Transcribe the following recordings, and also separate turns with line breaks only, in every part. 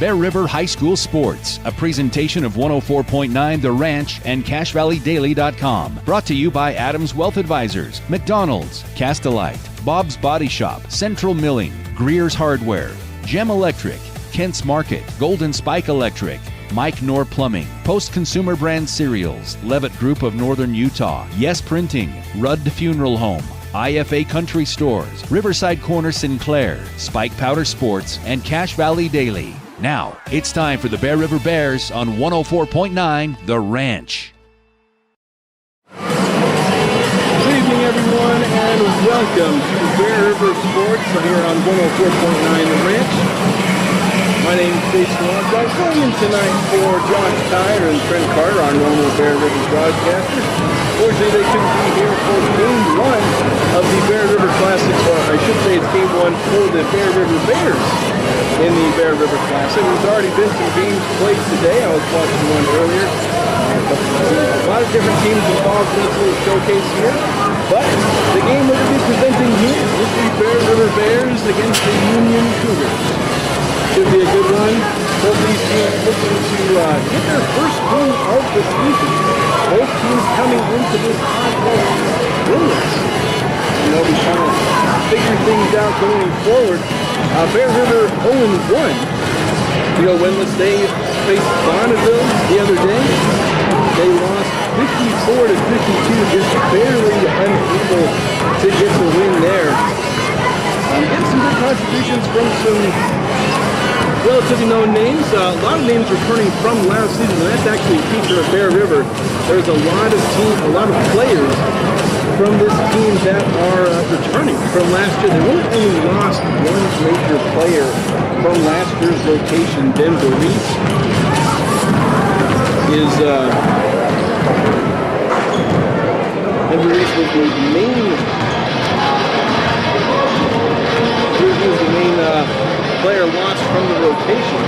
Bear River High School Sports, a presentation of 104.9 The Ranch and CashValleyDaily.com. Brought to you by Adams Wealth Advisors, McDonald's, Castelite, Bob's Body Shop, Central Milling, Greer's Hardware, Gem Electric, Kent's Market, Golden Spike Electric, Mike Knorr Plumbing, Post Consumer Brand Cereals, Levitt Group of Northern Utah, Yes Printing, Rudd Funeral Home, IFA Country Stores, Riverside Corner Sinclair, Spike Powder Sports, and Cache Valley Daily. Now, it's time for the Bear River Bears on 104.9 The Ranch.
Good evening, everyone, and welcome to Bear River Sports here on 104.9 The Ranch. My name is Jason Lodge. I'm filling in tonight for Josh Tyler and Trent Carter, our normal Bear River broadcaster. Fortunately, they couldn't be here for Game 1 of the Bear River Classic, or I should say it's Game 1 for the Bear River Bears in the Bear River Classic. There's already been some games played today. I was watching one earlier. A lot of different teams involved in this little showcase here. But the game we're going to be presenting here is the Bear River Bears against the Union Cougars. Should be a good one. Both these teams looking to get their first win of the season. Both teams coming into this contest winless. And they'll be trying to figure things out going forward. Bear River 0-1. Winless. They faced Bonneville the other day. They lost 54-52, just barely unable to get the win there. Getting some good contributions from some relatively known names. A lot of names returning from last season, and that's actually a feature of Bear River. There's a lot of players from this team that are returning from last year. They really only lost one major player from last year's rotation. Ben Reese was the main player lost from the rotation.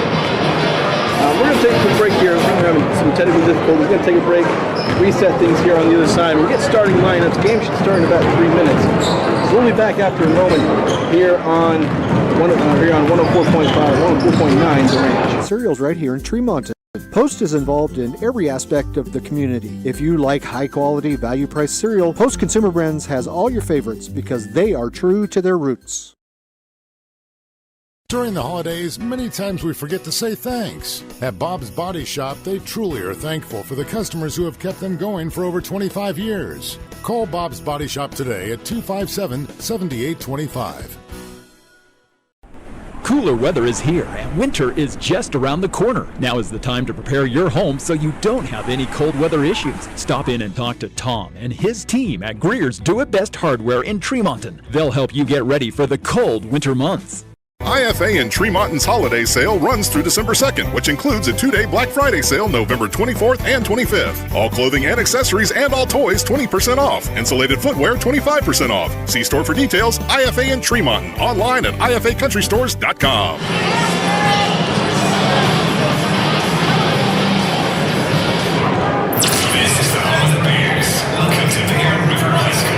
We're going to take a quick break here. We're having some technical difficulties. We're going to take a break, reset things here on the other side. We'll get starting lineups. The game should start in about 3 minutes. So we'll be back after a moment here on 104.5, 104.9 The Ranch.
Cereals right here in Tremonton. Post is involved in every aspect of the community. If you like high-quality, value-priced cereal, Post Consumer Brands has all your favorites because they are true to their roots.
During the holidays, many times we forget to say thanks. At Bob's Body Shop, they truly are thankful for the customers who have kept them going for over 25 years. Call Bob's Body Shop today at 257-7825.
Cooler weather is here, and winter is just around the corner. Now is the time to prepare your home so you don't have any cold weather issues. Stop in and talk to Tom and his team at Greer's Do It Best Hardware in Tremonton. They'll help you get ready for the cold winter months.
IFA in Tremonton's holiday sale runs through December 2nd, which includes a 2-day Black Friday sale November 24th and 25th. All clothing and accessories and all toys 20% off. Insulated footwear 25% off. See store for details. IFA in Tremonton. Online at IFACountryStores.com.
This is the home of the Bears. Welcome to Bear River High School.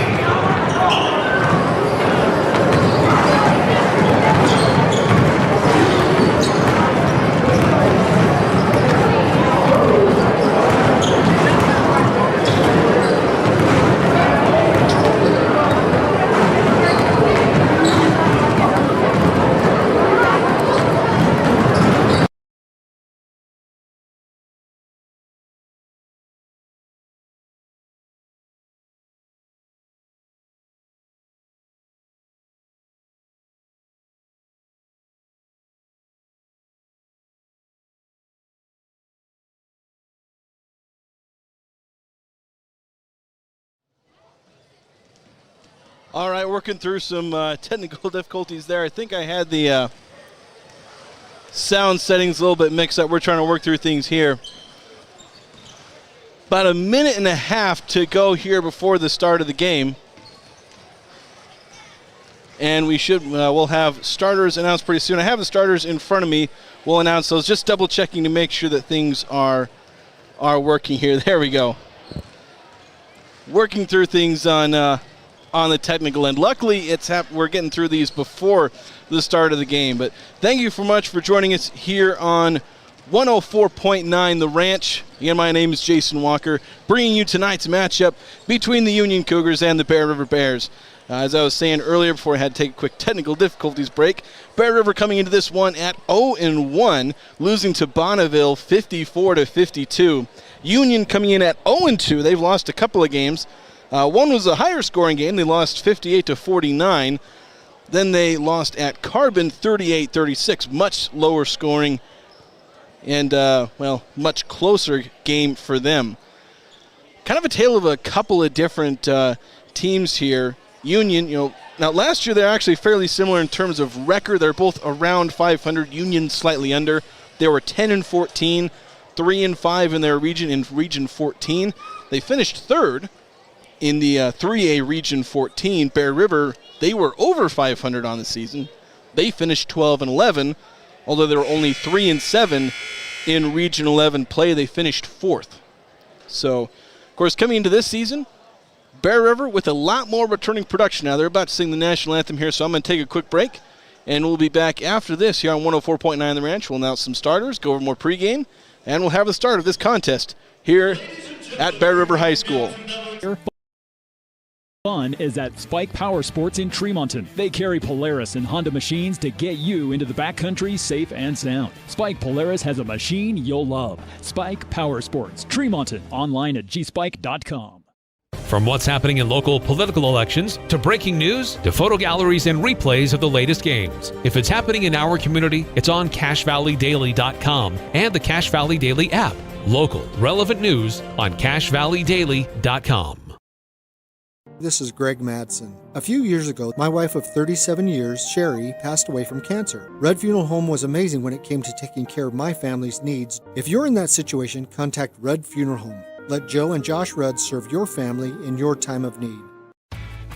All right, working through some technical difficulties there. I think I had the sound settings a little bit mixed up. We're trying to work through things here. About a minute and a half to go here before the start of the game. And we'll have starters announced pretty soon. I have the starters in front of me. We'll announce those. Just double checking to make sure that things are working here. There we go. Working through things on on the technical end. Luckily, we're getting through these before the start of the game. But thank you so much for joining us here on 104.9 The Ranch. Again, my name is Jason Walker, bringing you tonight's matchup between the Union Cougars and the Bear River Bears. As I was saying earlier before I had to take a quick technical difficulties break, Bear River coming into this one at 0-1, losing to Bonneville 54-52. Union coming in at 0-2. They've lost a couple of games. One was a higher scoring game. They lost 58-49. Then they lost at Carbon 38-36, much lower scoring and, much closer game for them. Kind of a tale of a couple of different teams here. Union, now last year they're actually fairly similar in terms of record. They're both around 500. Union slightly under. They were 10-14, 3-5 in their region, in Region 14. They finished third in the 3A Region 14. Bear River, they were over 500 on the season. They finished 12-11, although they were only 3-7 in Region 11 play. They finished fourth. So, of course, coming into this season, Bear River with a lot more returning production. Now, they're about to sing the national anthem here, so I'm going to take a quick break, and we'll be back after this here on 104.9 The Ranch. We'll announce some starters, go over more pregame, and we'll have the start of this contest here at Bear River High School.
Fun is at Spike Power Sports in Tremonton. They carry Polaris and Honda machines to get you into the backcountry safe and sound. Spike Polaris has a machine you'll love. Spike Power Sports, Tremonton, online at gspike.com.
From what's happening in local political elections, to breaking news, to photo galleries and replays of the latest games. If it's happening in our community, it's on CacheValleyDaily.com and the Cache Valley Daily app. Local, relevant news on CacheValleyDaily.com.
This is Greg Madsen. A few years ago, my wife of 37 years, Sherry, passed away from cancer. Red Funeral Home was amazing when it came to taking care of my family's needs. If you're in that situation, contact Red Funeral Home. Let Joe and Josh Rudd serve your family in your time of need.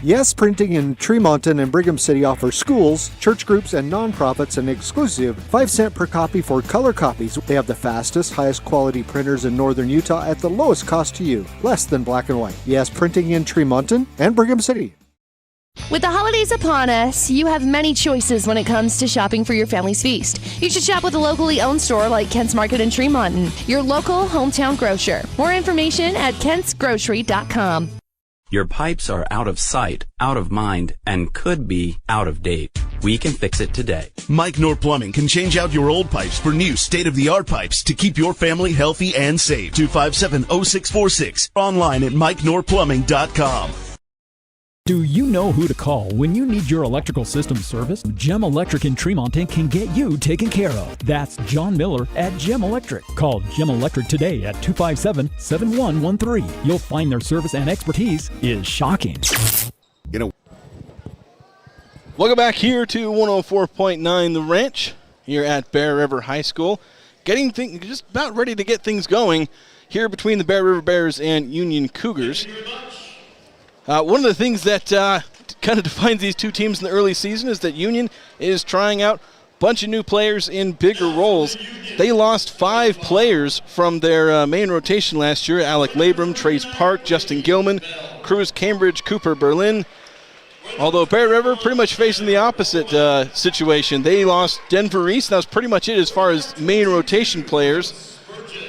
Yes Printing in Tremonton and Brigham City offers schools, church groups, and nonprofits an exclusive 5-cent per copy for color copies. They have the fastest, highest quality printers in northern Utah at the lowest cost to you, less than black and white. Yes Printing in Tremonton and Brigham City.
With the holidays upon us, you have many choices when it comes to shopping for your family's feast. You should shop with a locally owned store like Kent's Market in Tremonton, your local hometown grocer. More information at kentsgrocery.com.
Your pipes are out of sight, out of mind, and could be out of date. We can fix it today.
Mike Knorr Plumbing can change out your old pipes for new state-of-the-art pipes to keep your family healthy and safe. 257-0646. Online at MikeKnorrPlumbing.com.
Do you know who to call when you need your electrical system serviced? Gem Electric in Tremonton can get you taken care of. That's John Miller at Gem Electric. Call Gem Electric today at 257-7113. You'll find their service and expertise is shocking.
Welcome back here to 104.9 The Ranch here at Bear River High School. Just about ready to get things going here between the Bear River Bears and Union Cougars. One of the things that kind of defines these two teams in the early season is that Union is trying out a bunch of new players in bigger roles. They lost 5 players from their main rotation last year: Alec Labram, Trace Park, Justin Gilman, Cruz Cambridge, Cooper Berlin. Although Bear River pretty much facing the opposite situation. They lost Denver Reese. That was pretty much it as far as main rotation players.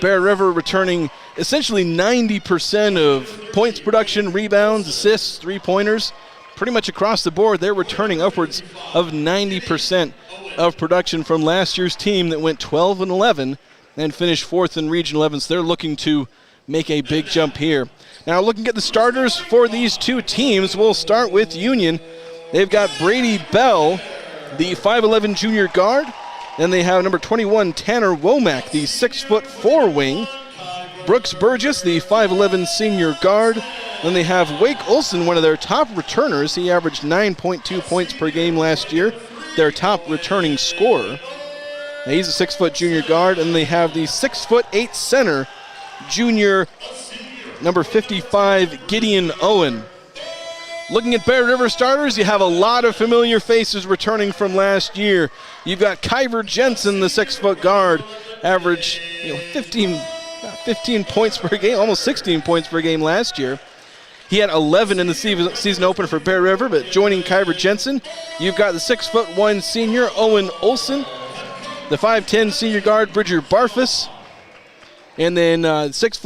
Bear River returning essentially 90% of points production, rebounds, assists, three-pointers. Pretty much across the board, they're returning upwards of 90% of production from last year's team that went 12-11 and finished 4th in Region 11. So they're looking to make a big jump here. Now looking at the starters for these two teams, we'll start with Union. They've got Brady Bell, the 5'11 junior guard. Then they have number 21, Tanner Womack, the 6'4" wing. Brooks Burgess, the 5'11 senior guard. Then they have Wake Olson, one of their top returners. He averaged 9.2 points per game last year, their top returning scorer. Now he's a 6' junior guard. And they have the 6'8" center, junior number 55, Gideon Owen. Looking at Bear River starters, you have a lot of familiar faces returning from last year. You've got Kyver Jensen, the 6' guard, average 15 points per game, almost 16 points per game last year. He had 11 in the season opener for Bear River, but joining Kyber Jensen, you've got the 6'1" senior Owen Olson, the 5'10" senior guard Bridger Barfus, and then 6'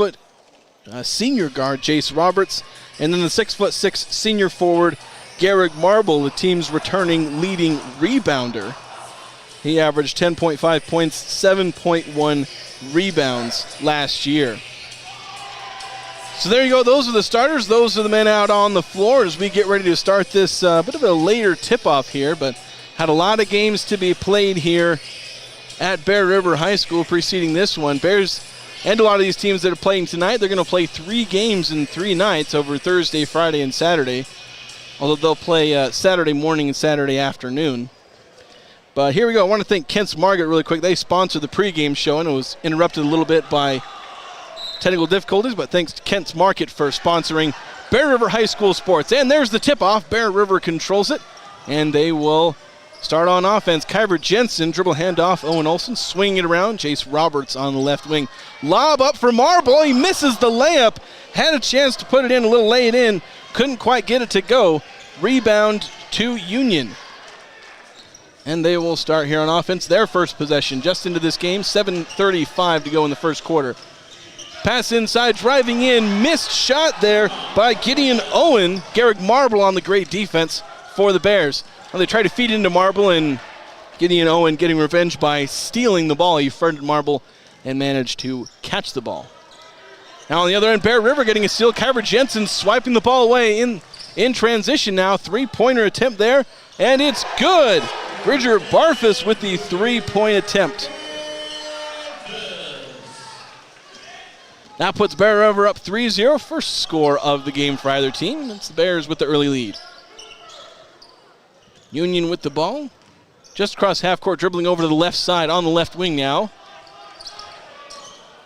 senior guard Jace Roberts, and then the 6'6" senior forward Garrick Marble, the team's returning leading rebounder. He averaged 10.5 points, 7.1 rebounds last year. So there you go. Those are the starters. Those are the men out on the floor as we get ready to start this bit of a later tip-off here, but had a lot of games to be played here at Bear River High School preceding this one. Bears and a lot of these teams that are playing tonight, they're going to play 3 games in 3 nights over Thursday, Friday, and Saturday, although they'll play Saturday morning and Saturday afternoon. But here we go. I want to thank Kent's Market really quick. They sponsored the pregame show, and it was interrupted a little bit by technical difficulties, but thanks to Kent's Market for sponsoring Bear River High School sports. And there's the tip-off. Bear River controls it, and they will start on offense. Kyber Jensen, dribble handoff. Owen Olson swinging it around. Jace Roberts on the left wing. Lob up for Marble. He misses the layup. Had a chance to put it in, a little lay it in. Couldn't quite get it to go. Rebound to Union. And they will start here on offense. Their first possession just into this game. 7:35 to go in the first quarter. Pass inside, driving in, missed shot there by Gideon Owen. Garrick Marble on the great defense for the Bears. Well, they try to feed into Marble, and Gideon Owen getting revenge by stealing the ball. He fronted Marble and managed to catch the ball. Now on the other end, Bear River getting a steal. Kyber Jensen swiping the ball away in transition now. 3-pointer attempt there, and it's good. Bridger Barfus with the 3-point attempt. That puts Bear River up 3-0. First score of the game for either team. It's the Bears with the early lead. Union with the ball. Just across half court, dribbling over to the left side on the left wing now.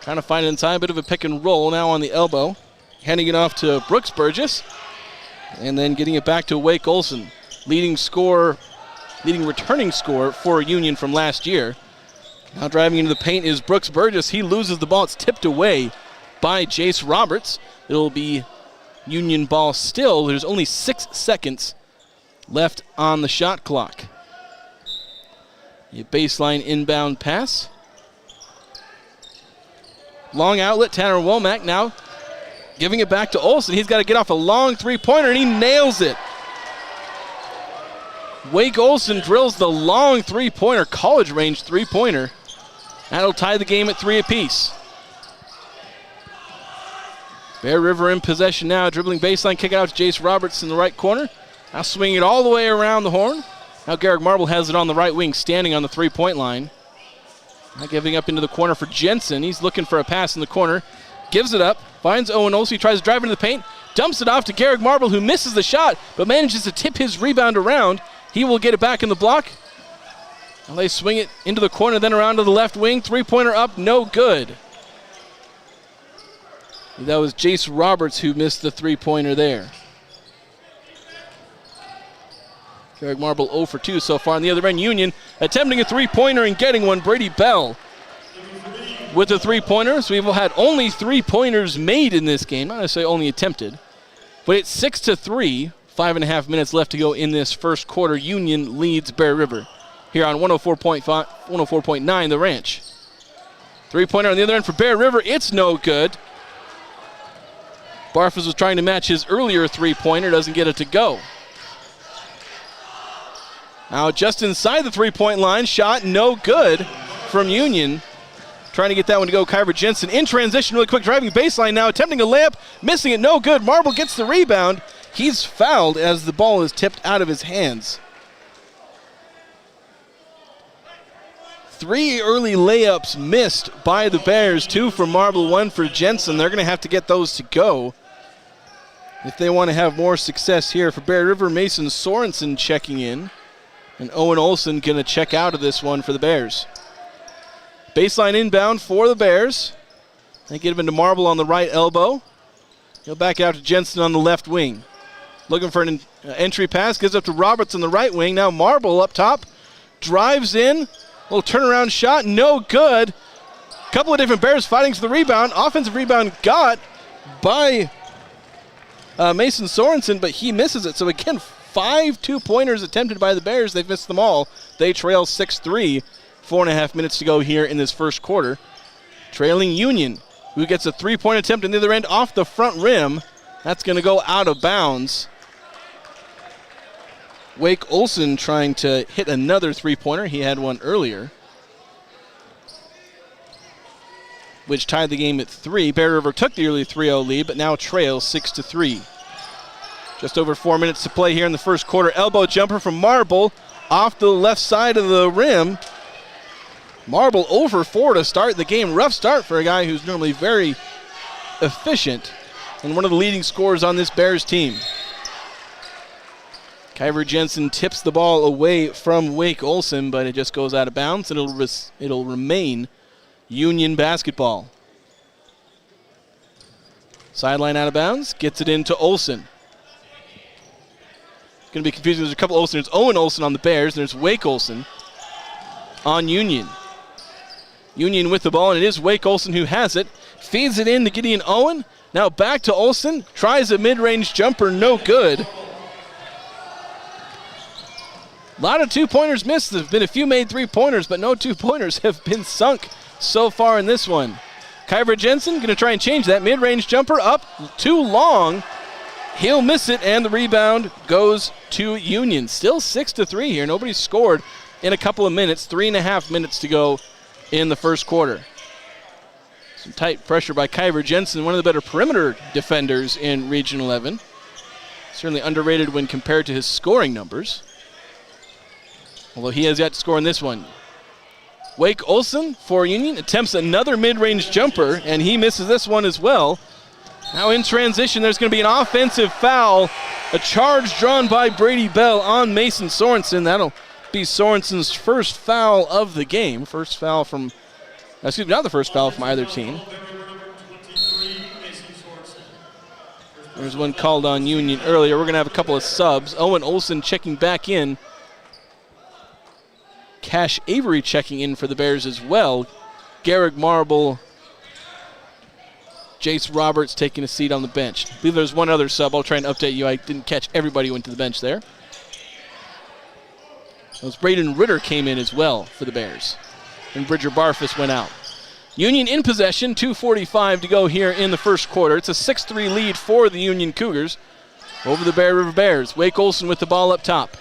Trying to find it inside. A bit of a pick and roll now on the elbow. Handing it off to Brooks Burgess. And then getting it back to Wake Olson. Leading returning scorer for Union from last year. Now driving into the paint is Brooks Burgess. He loses the ball. It's tipped away by Jace Roberts. It'll be Union ball still. There's only 6 seconds left on the shot clock. A baseline inbound pass. Long outlet, Tanner Womack now giving it back to Olson. He's got to get off a long 3-pointer, and he nails it. Wake Olson drills the long 3-pointer, college range 3-pointer. That'll tie the game at 3 apiece. Bear River in possession now, dribbling baseline, kick it out to Jace Roberts in the right corner. Now swinging it all the way around the horn. Now Garrick Marble has it on the right wing, standing on the 3-point line. Now giving up into the corner for Jensen. He's looking for a pass in the corner. Gives it up, finds Owen Olson. He tries to drive into the paint, dumps it off to Garrick Marble, who misses the shot, but manages to tip his rebound around. He will get it back in the block. Well, they swing it into the corner, then around to the left wing. 3-pointer up, no good. That was Jace Roberts who missed the 3-pointer there. Garrick Marble 0 for 2 so far. On the other end, Union attempting a 3-pointer and getting one. Brady Bell with the 3-pointer. So we've had only 3-pointers made in this game. Not necessarily only attempted. But it's 6-3. 5.5 minutes left to go in this first quarter. Union leads Bear River here on 104.9 The Ranch. 3-pointer on the other end for Bear River. It's no good. Barfus was trying to match his earlier 3-pointer. Doesn't get it to go. Now just inside the 3-point line. Shot no good from Union. Trying to get that one to go. Kyber Jensen in transition really quick. Driving baseline now. Attempting a layup. Missing it. No good. Marble gets the rebound. He's fouled as the ball is tipped out of his hands. 3 early layups missed by the Bears. 2 for Marble, 1 for Jensen. They're going to have to get those to go if they want to have more success here. For Bear River, Mason Sorensen checking in. And Owen Olson going to check out of this one for the Bears. Baseline inbound for the Bears. They get him into Marble on the right elbow. He'll back out to Jensen on the left wing. Looking for an entry pass. Gives up to Roberts on the right wing. Now Marble up top. Drives in. Little turnaround shot. No good. Couple of different Bears fighting for the rebound. Offensive rebound got by Mason Sorensen, but he misses it. So again, 5 2-pointers attempted by the Bears. They've missed them all. They trail 6-3. 4.5 minutes to go here in this first quarter. Trailing Union, who gets a 3-point attempt on the other end off the front rim. That's going to go out of bounds. Wake Olson trying to hit another 3-pointer. He had one earlier, which tied the game at 3. Bear River took the early 3-0 lead, but now trails 6-3. Just over 4 minutes to play here in the first quarter. Elbow jumper from Marble off the left side of the rim. Marble over 4 to start the game. Rough start for a guy who's normally very efficient and one of the leading scorers on this Bears team. Kyver Jensen tips the ball away from Wake Olson, but it just goes out of bounds, and it'll remain Union basketball. Sideline out of bounds, gets it into Olson. It's going to be confusing. There's a couple Olsen. There's Owen Olson on the Bears, and there's Wake Olson on Union. Union with the ball, and it is Wake Olson who has it. Feeds it in to Gideon Owen. Now back to Olson. Tries a mid-range jumper, no good. A lot of 2-pointers missed. There have been a few made 3-pointers, but no 2-pointers have been sunk so far in this one. Kyver Jensen going to try and change that. Mid-range jumper up too long. He'll miss it, and the rebound goes to Union. Still 6-3 here. Nobody's scored in a couple of minutes. 3.5 minutes to go in the first quarter. Some tight pressure by Kyver Jensen, one of the better perimeter defenders in Region 11. Certainly underrated when compared to his scoring numbers, although he has yet to score in this one. Wake Olson for Union attempts another mid-range jumper, and he misses this one as well. Now in transition, there's going to be an offensive foul. A charge drawn by Brady Bell on Mason Sorensen. That'll be Sorensen's first foul of the game. Not the first foul from either team. There's one called on Union earlier. We're going to have a couple of subs. Owen Olson checking back in. Cash Avery checking in for the Bears as well. Garrick Marble, Jace Roberts taking a seat on the bench. I believe there's one other sub. I'll try and update you. I didn't catch everybody who went to the bench there. Braden Ritter came in as well for the Bears. And Bridger Barfus went out. Union in possession, 2:45 to go here in the first quarter. It's a 6-3 lead for the Union Cougars over the Bear River Bears. Wake Olson with the ball up top.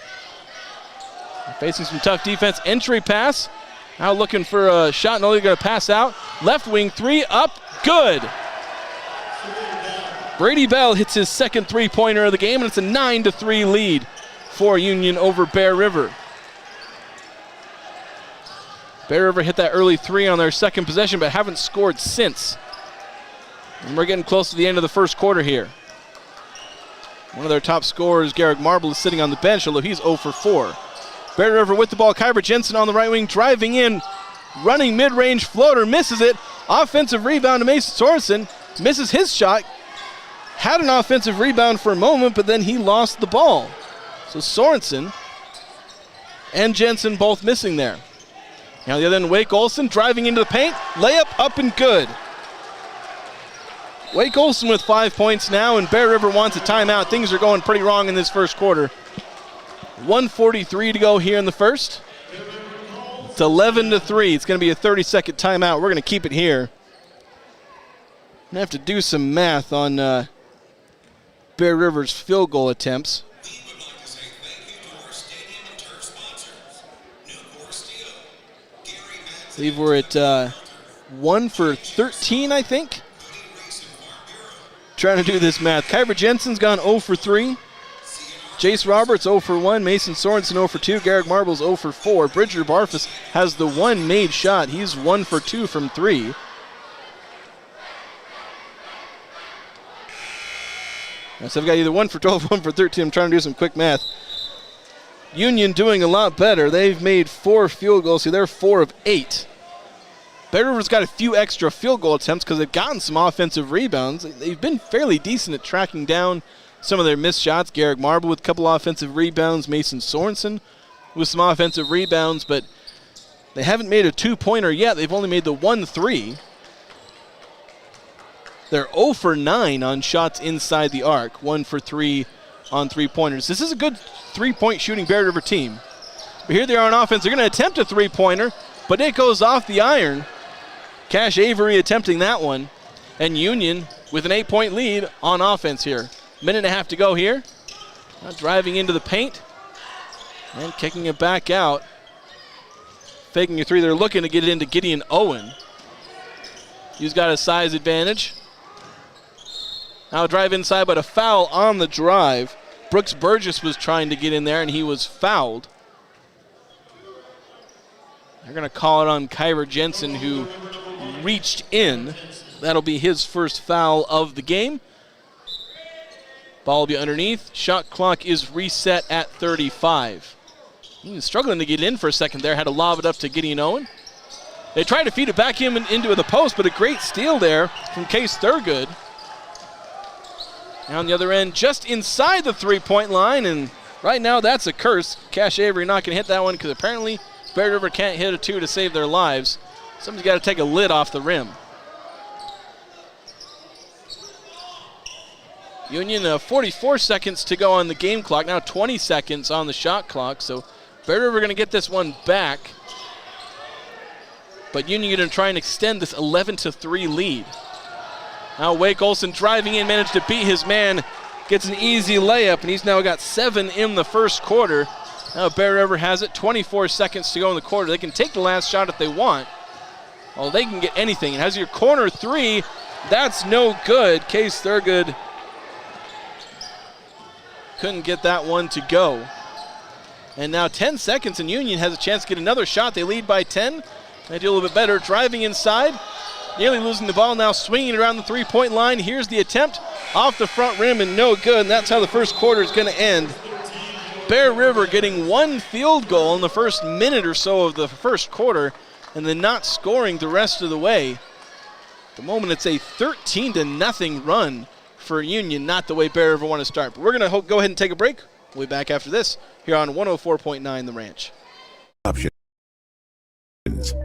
Facing some tough defense. Entry pass. Now looking for a shot. No, they're going to pass out. Left wing 3 up. Good. Brady Bell hits his second 3-pointer of the game, and it's a 9-3 lead for Union over Bear River. Bear River hit that early 3 on their second possession, but haven't scored since. And we're getting close to the end of the first quarter here. One of their top scorers, Garrick Marble, is sitting on the bench, although he's 0 for 4. Bear River with the ball. Kyver Jensen on the right wing, driving in, running mid-range floater, misses it. Offensive rebound to Mason Sorensen, misses his shot. Had an offensive rebound for a moment, but then he lost the ball. So Sorensen and Jensen both missing there. Now the other end, Wake Olson driving into the paint. Layup up and good. Wake Olson with 5 points now, and Bear River wants a timeout. Things are going pretty wrong in this first quarter. 1:43 to go here in the first. It's 11-3. It's going to be a 30-second timeout. We're going to keep it here. I'm going to have to do some math on Bear River's field goal attempts. I believe we're at 1 for 13, I think. Trying to do this math. Kyver Jensen's gone 0 for 3. Jace Roberts 0 for 1. Mason Sorensen 0 for 2. Garrick Marble's 0 for 4. Bridger Barfus has the one made shot. He's 1 for 2 from 3. So I've got either 1 for 12, 1 for 13. I'm trying to do some quick math. Union doing a lot better. They've made 4 field goals. See, they're 4 of 8. Bear River's got a few extra field goal attempts because they've gotten some offensive rebounds. They've been fairly decent at tracking down some of their missed shots. Garrick Marble with a couple offensive rebounds. Mason Sorensen with some offensive rebounds, but they haven't made a 2-pointer yet. They've only made the 1 3. They're 0 for 9 on shots inside the arc, 1 for 3 on three-pointers. This is a good three-point shooting Bear River team. But here they are on offense. They're going to attempt a three-pointer, but it goes off the iron. Cash Avery attempting that one. And Union with an 8-point lead on offense here. Minute and a half to go here. Now driving into the paint and kicking it back out. Faking a three. They're looking to get it into Gideon Owen. He's got a size advantage. Now a drive inside, but a foul on the drive. Brooks Burgess was trying to get in there, and he was fouled. They're going to call it on Kyra Jensen, who reached in. That'll be his first foul of the game. Ball will be underneath. Shot clock is reset at 35. He was struggling to get in for a second there. Had to lob it up to Gideon Owen. They tried to feed it back into the post, but a great steal there from Case Thurgood. Now on the other end, just inside the three-point line, and right now that's a curse. Cash Avery not going to hit that one because apparently Bear River can't hit a two to save their lives. Somebody's got to take a lid off the rim. Union, 44 seconds to go on the game clock. Now 20 seconds on the shot clock. So Bear River going to get this one back. But Union going to try and extend this 11-3 lead. Now Wake Olson driving in, managed to beat his man. Gets an easy layup, and he's now got 7 in the first quarter. Now Bear River has it. 24 seconds to go in the quarter. They can take the last shot if they want. Well, they can get anything. It has your corner three. That's no good. Case Thurgood couldn't get that one to go. And now 10 seconds, and Union has a chance to get another shot. They lead by 10. They do a little bit better. Driving inside. Nearly losing the ball, now swinging it around the three-point line. Here's the attempt off the front rim and no good, and that's how the first quarter is going to end. Bear River getting one field goal in the first minute or so of the first quarter and then not scoring the rest of the way. At the moment, it's a 13-0 run for Union, not the way Bear River want to start. But we're going to go ahead and take a break. We'll be back after this here on 104.9 The Ranch.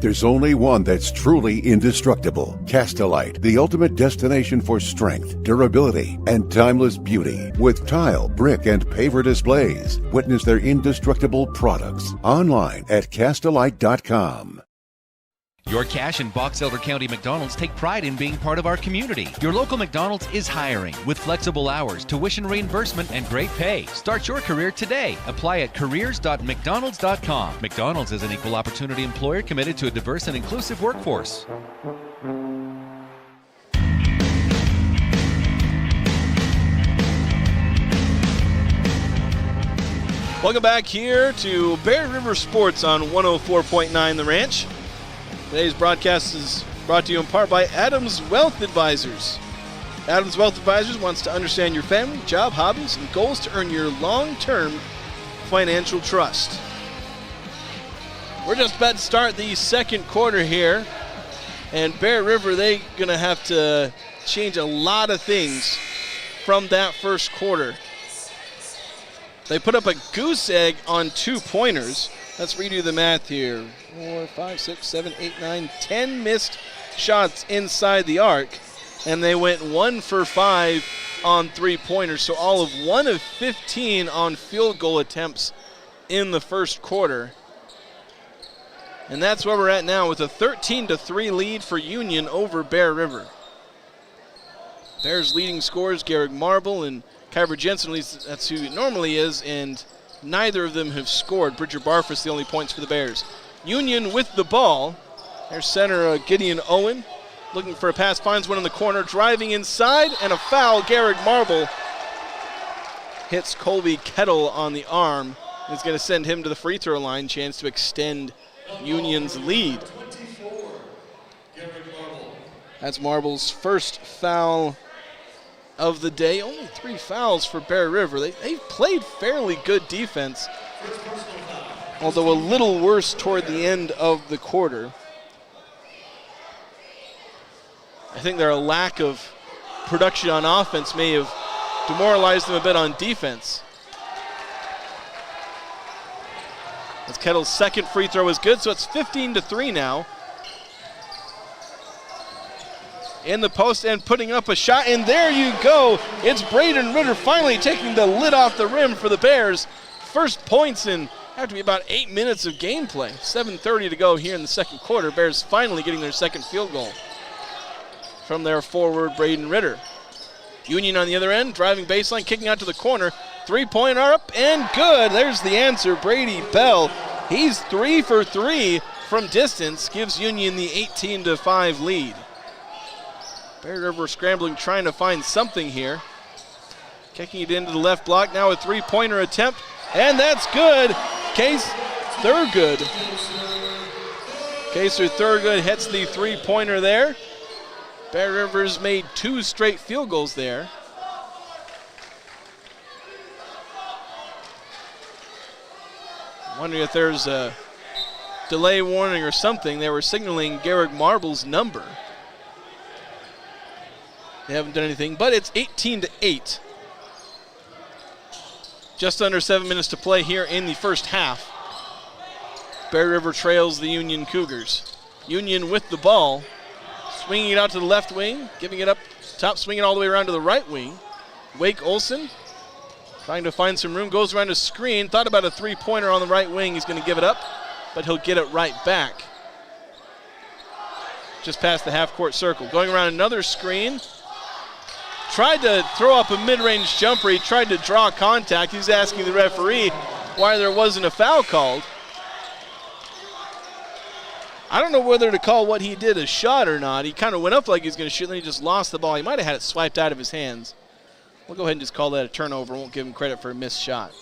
There's only one that's truly indestructible. Castelite, the ultimate destination for strength, durability, and timeless beauty. With tile, brick, and paver displays. Witness their indestructible products online at Castelite.com.
Your Cache and Box Elder County McDonald's take pride in being part of our community. Your local McDonald's is hiring with flexible hours, tuition reimbursement, and great pay. Start your career today. Apply at careers.mcdonalds.com. McDonald's is an equal opportunity employer committed to a diverse and inclusive workforce.
Welcome back here to Bear River Sports on 104.9 The Ranch. Today's broadcast is brought to you in part by Adams Wealth Advisors. Adams Wealth Advisors wants to understand your family, job, hobbies, and goals to earn your long-term financial trust. We're just about to start the second quarter here, and Bear River, they're going to have to change a lot of things from that first quarter. They put up a goose egg on 2-pointers. Let's redo the math here. 4, 5, 6, 7, 8, 9, 10 missed shots inside the arc. And they went 1 for 5 on 3-pointers. So all of 1 of 15 on field goal attempts in the first quarter. And that's where we're at now with a 13-3 lead for Union over Bear River. Bears leading scorers, Garrick Marble and Kyra Jensen, at least that's who it normally is, and neither of them have scored. Bridger Barfus the only points for the Bears. Union with the ball. There's center Gideon Owen looking for a pass, finds one in the corner, driving inside, and a foul. Garrick Marble hits Colby Kettle on the arm. It's going to send him to the free throw line, chance to extend Union's lead. That's Marble's first foul of the day. Only 3 fouls for Bear River. They've played fairly good defense, although a little worse toward the end of the quarter. I think their lack of production on offense may have demoralized them a bit on defense. As Kettle's second free throw is good, so it's 15-3 now. in the post and putting up a shot, and there you go. It's Braden Ritter finally taking the lid off the rim for the Bears. First points in have to be about 8 minutes of gameplay. 7:30 to go here in the second quarter. Bears finally getting their second field goal from their forward, Braden Ritter. Union on the other end, driving baseline, kicking out to the corner. Three-pointer up and good. There's the answer, Brady Bell. He's 3 for 3 from distance, gives Union the 18-5 lead. Bear River scrambling, trying to find something here. Kicking it into the left block, now a three-pointer attempt, and that's good. Case Thurgood. Kaser Thurgood hits the three-pointer there. Bear Rivers made 2 straight field goals there. Wondering if there's a delay warning or something. They were signaling Garrick Marble's number. They haven't done anything, but it's 18-8. Just under 7 minutes to play here in the first half. Bear River trails the Union Cougars. Union with the ball, swinging it out to the left wing, giving it up top, swinging all the way around to the right wing. Wake Olson trying to find some room, goes around a screen, thought about a three-pointer on the right wing. He's going to give it up, but he'll get it right back. Just past the half-court circle. Going around another screen. Tried to throw up a mid-range jumper. He tried to draw contact. He's asking the referee why there wasn't a foul called. I don't know whether to call what he did a shot or not. He kind of went up like he was going to shoot, then he just lost the ball. He might have had it swiped out of his hands. We'll go ahead and just call that a turnover. Won't give him credit for a missed shot.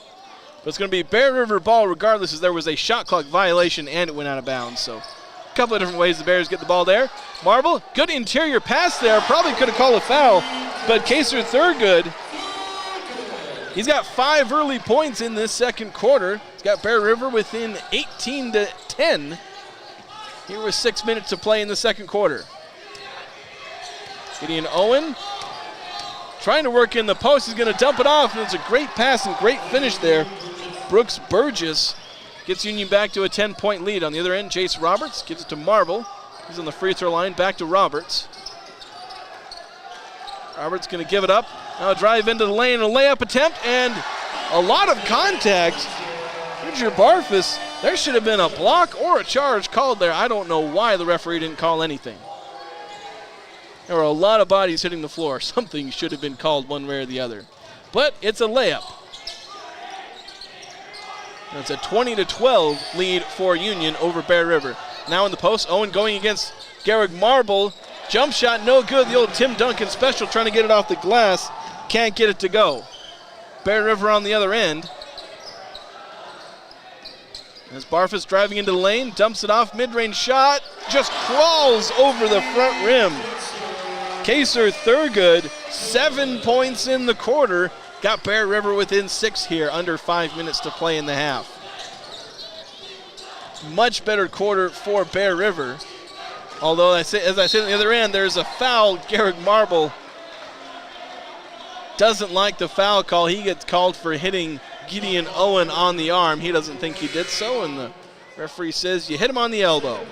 But it's going to be Bear River ball regardless, as there was a shot clock violation and it went out of bounds. So a couple of different ways the Bears get the ball there. Marble, good interior pass there. Probably could have called a foul, but Kaser Thurgood, he's got 5 early points in this second quarter. He's got Bear River within 18-10. Here with 6 minutes to play in the second quarter. Gideon Owen trying to work in the post. He's going to dump it off, and it's a great pass and great finish there. Brooks Burgess gets Union back to a 10-point lead. On the other end, Jace Roberts gives it to Marble. He's on the free throw line, back to Roberts. Roberts going to give it up. Now drive into the lane, a layup attempt, and a lot of contact. Richard Barfus, there should have been a block or a charge called there. I don't know why the referee didn't call anything. There were a lot of bodies hitting the floor. Something should have been called one way or the other. But it's a layup. It's a 20-12 lead for Union over Bear River. Now in the post, Owen going against Garrick Marble. Jump shot, no good. The old Tim Duncan special, trying to get it off the glass. Can't get it to go. Bear River on the other end. As Barfus driving into the lane, dumps it off, mid-range shot, just crawls over the front rim. Kaser Thurgood, 7 points in the quarter, got Bear River within 6 here, under 5 minutes to play in the half. Much better quarter for Bear River. Although, as I said on the other end, there's a foul. Garrick Marble doesn't like the foul call. He gets called for hitting Gideon Owen on the arm. He doesn't think he did so, and the referee says you hit him on the elbow.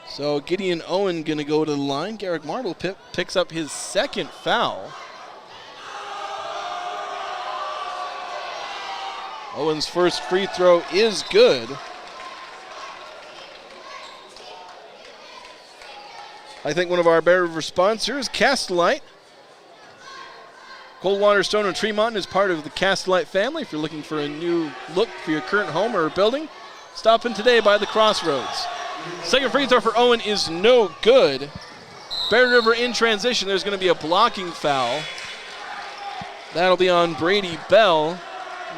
So Gideon Owen going to go to the line. Garrick Marble picks up his second foul. Owen's first free throw is good. I think one of our Bear River sponsors, Castellite. Coldwater, Stone, and Tremont is part of the Castellite family. If you're looking for a new look for your current home or building, stop in today by the Crossroads. Second free throw for Owen is no good. Bear River in transition. There's going to be a blocking foul. That'll be on Brady Bell,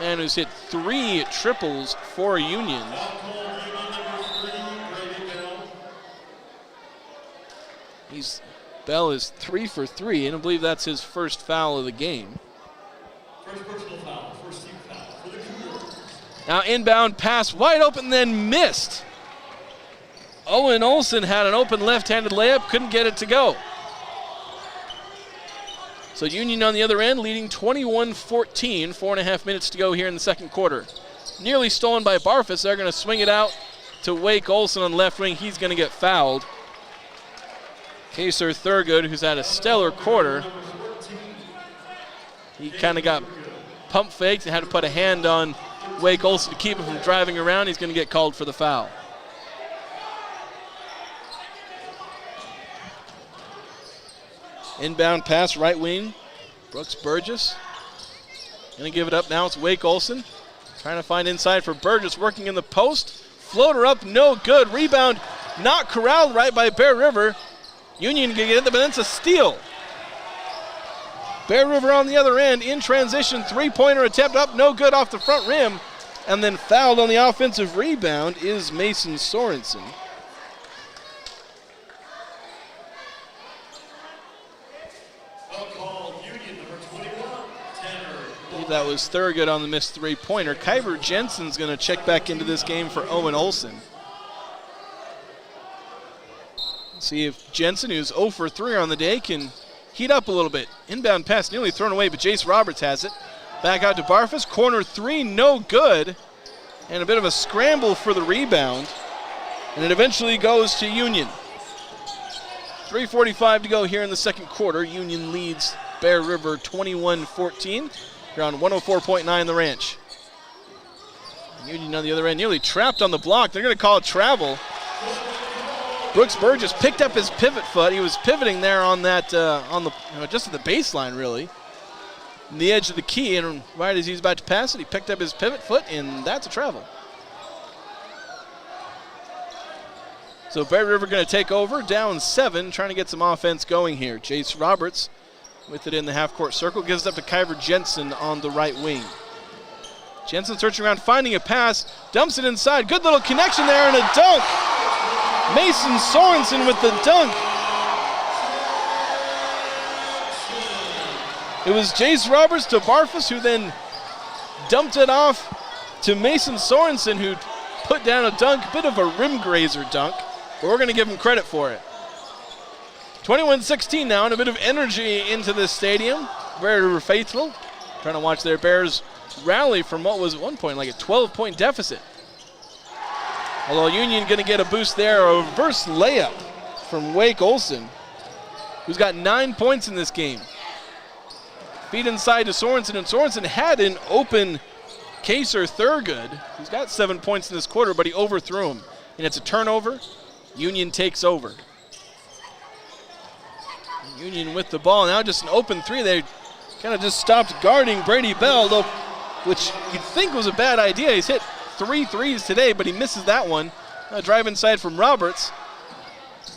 man who's hit 3 triples for Union. Bell is 3 for 3, and I believe that's his first foul of the game. Now inbound pass, wide open, then missed. Owen Olson had an open left-handed layup, couldn't get it to go. So Union on the other end leading 21-14, 4.5 minutes to go here in the second quarter. Nearly stolen by Barfus. They're going to swing it out to Wake Olson on the left wing. He's going to get fouled. Kaser Thurgood, who's had a stellar quarter, he kind of got pump faked and had to put a hand on Wake Olson to keep him from driving around. He's going to get called for the foul. Inbound pass, right wing. Brooks Burgess. Going to give it up now. It's Wake Olson. Trying to find inside for Burgess, working in the post. Floater up, no good. Rebound not corralled right by Bear River. Union can get it, but then it's a steal. Bear River on the other end in transition. Three-pointer attempt up, no good off the front rim. And then fouled on the offensive rebound is Mason Sorensen. That was Thurgood on the missed three-pointer. Kyber Jensen's going to check back into this game for Owen Olson. See if Jensen, who's 0 for 3 on the day, can heat up a little bit. Inbound pass nearly thrown away, but Jace Roberts has it. Back out to Barfus. Corner three, no good. And a bit of a scramble for the rebound. And it eventually goes to Union. 3:45 to go here in the second quarter. Union leads Bear River 21-14. Here on 104.9 The Ranch. Union on the other end nearly trapped on the block. They're going to call it travel. Brooks Burgess picked up his pivot foot. He was pivoting there on that, just at the baseline, really. On the edge of the key, and right as he's about to pass it, he picked up his pivot foot, and that's a travel. So Bear River going to take over, down 7, trying to get some offense going here. Jace Roberts with it in the half-court circle, gives it up to Kyber Jensen on the right wing. Jensen searching around, finding a pass, dumps it inside. Good little connection there and a dunk. Mason Sorensen with the dunk. It was Jace Roberts to Barfus, who then dumped it off to Mason Sorensen, who put down a dunk, bit of a rim grazer dunk, but we're going to give him credit for it. 21-16 now, and a bit of energy into this stadium. Bear River faithful, trying to watch their Bears rally from what was at one point like a 12-point deficit. Although Union going to get a boost there, a reverse layup from Wake Olson, who's got 9 points in this game. Feed inside to Sorensen, and Sorensen had an open Kaser Thurgood, who's got 7 points in this quarter, but he overthrew him. And it's a turnover. Union takes over. Union with the ball. Now just an open three. They kind of just stopped guarding Brady Bell, though, which you'd think was a bad idea. He's hit 3 threes today, but he misses that one. Drive inside from Roberts.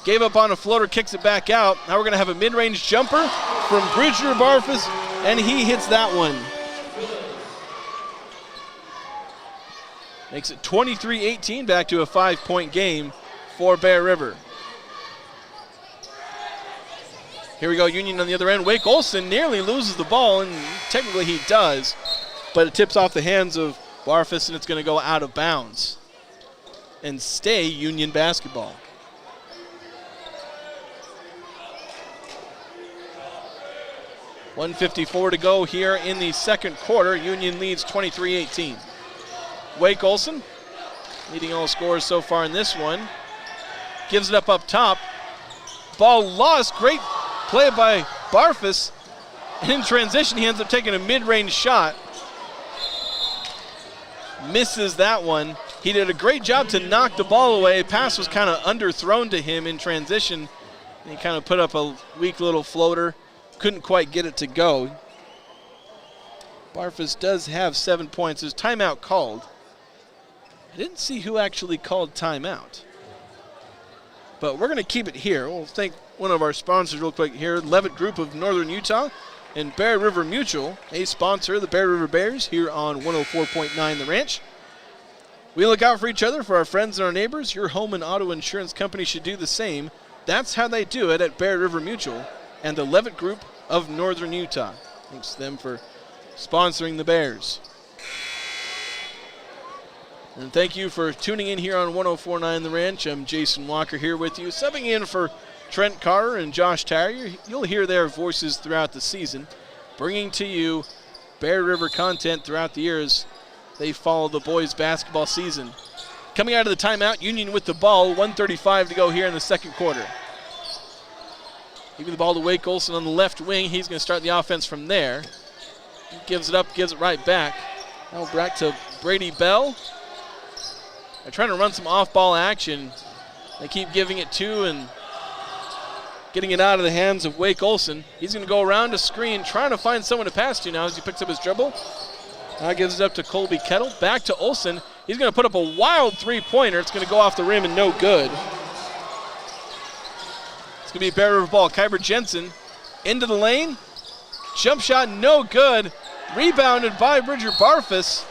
Gave up on a floater, kicks it back out. Now we're going to have a mid-range jumper from Bridger Barfus, and he hits that one. Makes it 23-18, back to a 5-point game for Bear River. Here we go, Union on the other end. Wake Olson nearly loses the ball, and technically he does, but it tips off the hands of Barfus, and it's going to go out of bounds and stay Union basketball. .154 to go here in the second quarter. Union leads 23-18. Wake Olson, leading all scorers so far in this one, gives it up top. Ball lost. Great play by Barfus. And in transition, he ends up taking a mid-range shot. Misses that one. He did a great job to knock the ball away. Pass was kind of underthrown to him in transition. He kind of put up a weak little floater. Couldn't quite get it to go. Barfus does have 7 points. There's timeout called. I didn't see who actually called timeout. But we're going to keep it here. We'll thank one of our sponsors real quick here, Levitt Group of Northern Utah and Bear River Mutual, a sponsor of the Bear River Bears here on 104.9 The Ranch. We look out for each other, for our friends and our neighbors. Your home and auto insurance company should do the same. That's how they do it at Bear River Mutual and the Levitt Group of Northern Utah. Thanks to them for sponsoring the Bears. And thank you for tuning in here on 104.9 The Ranch. I'm Jason Walker here with you, subbing in for Trent Carter and Josh Terrier. You'll hear their voices throughout the season, bringing to you Bear River content throughout the years they follow the boys basketball season. Coming out of the timeout, Union with the ball, 1:35 to go here in the second quarter. Giving the ball to Wake Olson on the left wing. He's going to start the offense from there. He gives it up, gives it right back. Now back to Brady Bell. They're trying to run some off-ball action. They keep giving it to and getting it out of the hands of Wake Olson. He's going to go around a screen, trying to find someone to pass to now as he picks up his dribble. Now gives it up to Colby Kettle. Back to Olson. He's going to put up a wild three-pointer. It's going to go off the rim and no good. It's going to be a Bear River ball. Kyber Jensen into the lane. Jump shot, no good. Rebounded by Bridger Barfus.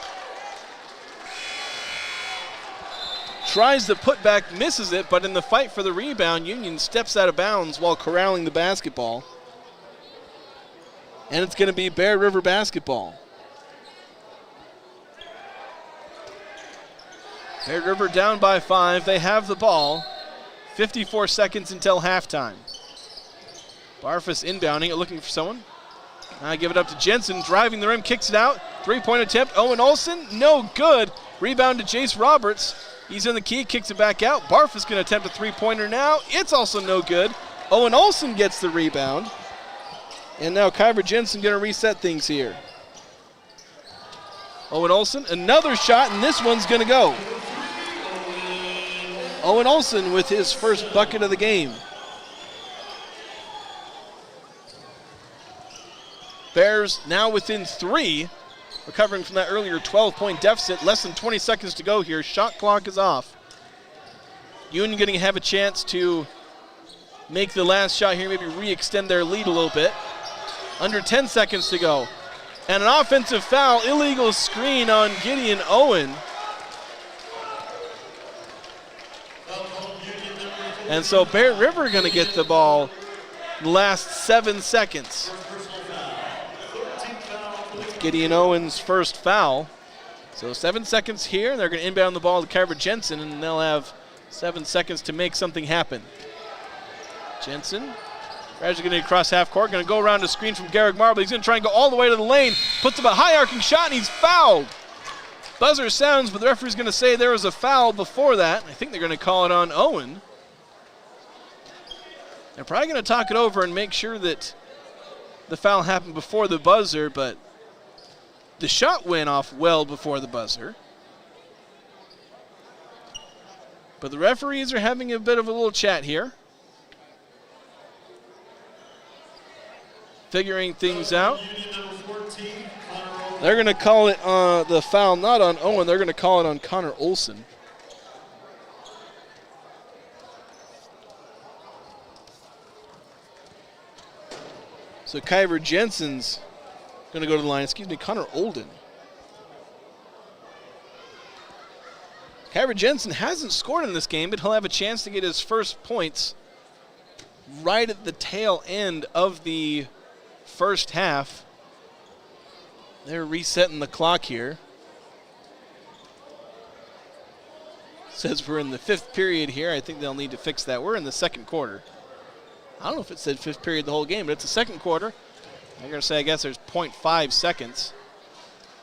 Tries the putback, misses it, but in the fight for the rebound, Union steps out of bounds while corralling the basketball. And it's going to be Bear River basketball. Bear River down by 5. They have the ball. 54 seconds until halftime. Barfus inbounding it, looking for someone. Now give it up to Jensen, driving the rim, kicks it out. Three-point attempt, Owen Olson, no good. Rebound to Jace Roberts. He's in the key, kicks it back out. Barfus going to attempt a three-pointer now. It's also no good. Owen Olson gets the rebound. And now Kyber Jensen going to reset things here. Owen Olson, another shot, and this one's going to go. Owen Olson with his first bucket of the game. Bears now within 3, recovering from that earlier 12-point deficit. Less than 20 seconds to go here. Shot clock is off. Union going to have a chance to make the last shot here, maybe re-extend their lead a little bit. Under 10 seconds to go. And an offensive foul, illegal screen on Gideon Owen. And so Bear River going to get the ball the last 7 seconds. Gideon Owen's first foul. So 7 seconds here. They're going to inbound the ball to Kyber Jensen, and they'll have 7 seconds to make something happen. Jensen, gradually going to cross half court, going to go around a screen from Garrick Marble. He's going to try and go all the way to the lane, puts up a high arcing shot, and he's fouled. Buzzer sounds, but the referee's going to say there was a foul before that. I think they're going to call it on Owen. They're probably going to talk it over and make sure that the foul happened before the buzzer, but the shot went off well before the buzzer. But the referees are having a bit of a little chat here, figuring things out. They're going to call it the foul not on Owen. They're going to call it on Connor Olson. So Kyber Jensen's going to go to the line. Connor Olden. Kyber Jensen hasn't scored in this game, but he'll have a chance to get his first points right at the tail end of the first half. They're resetting the clock here. Says we're in the 5th period here. I think they'll need to fix that. We're in the 2nd quarter. I don't know if it said 5th period the whole game, but it's the 2nd quarter. They're going to say, I guess there's 0.5 seconds.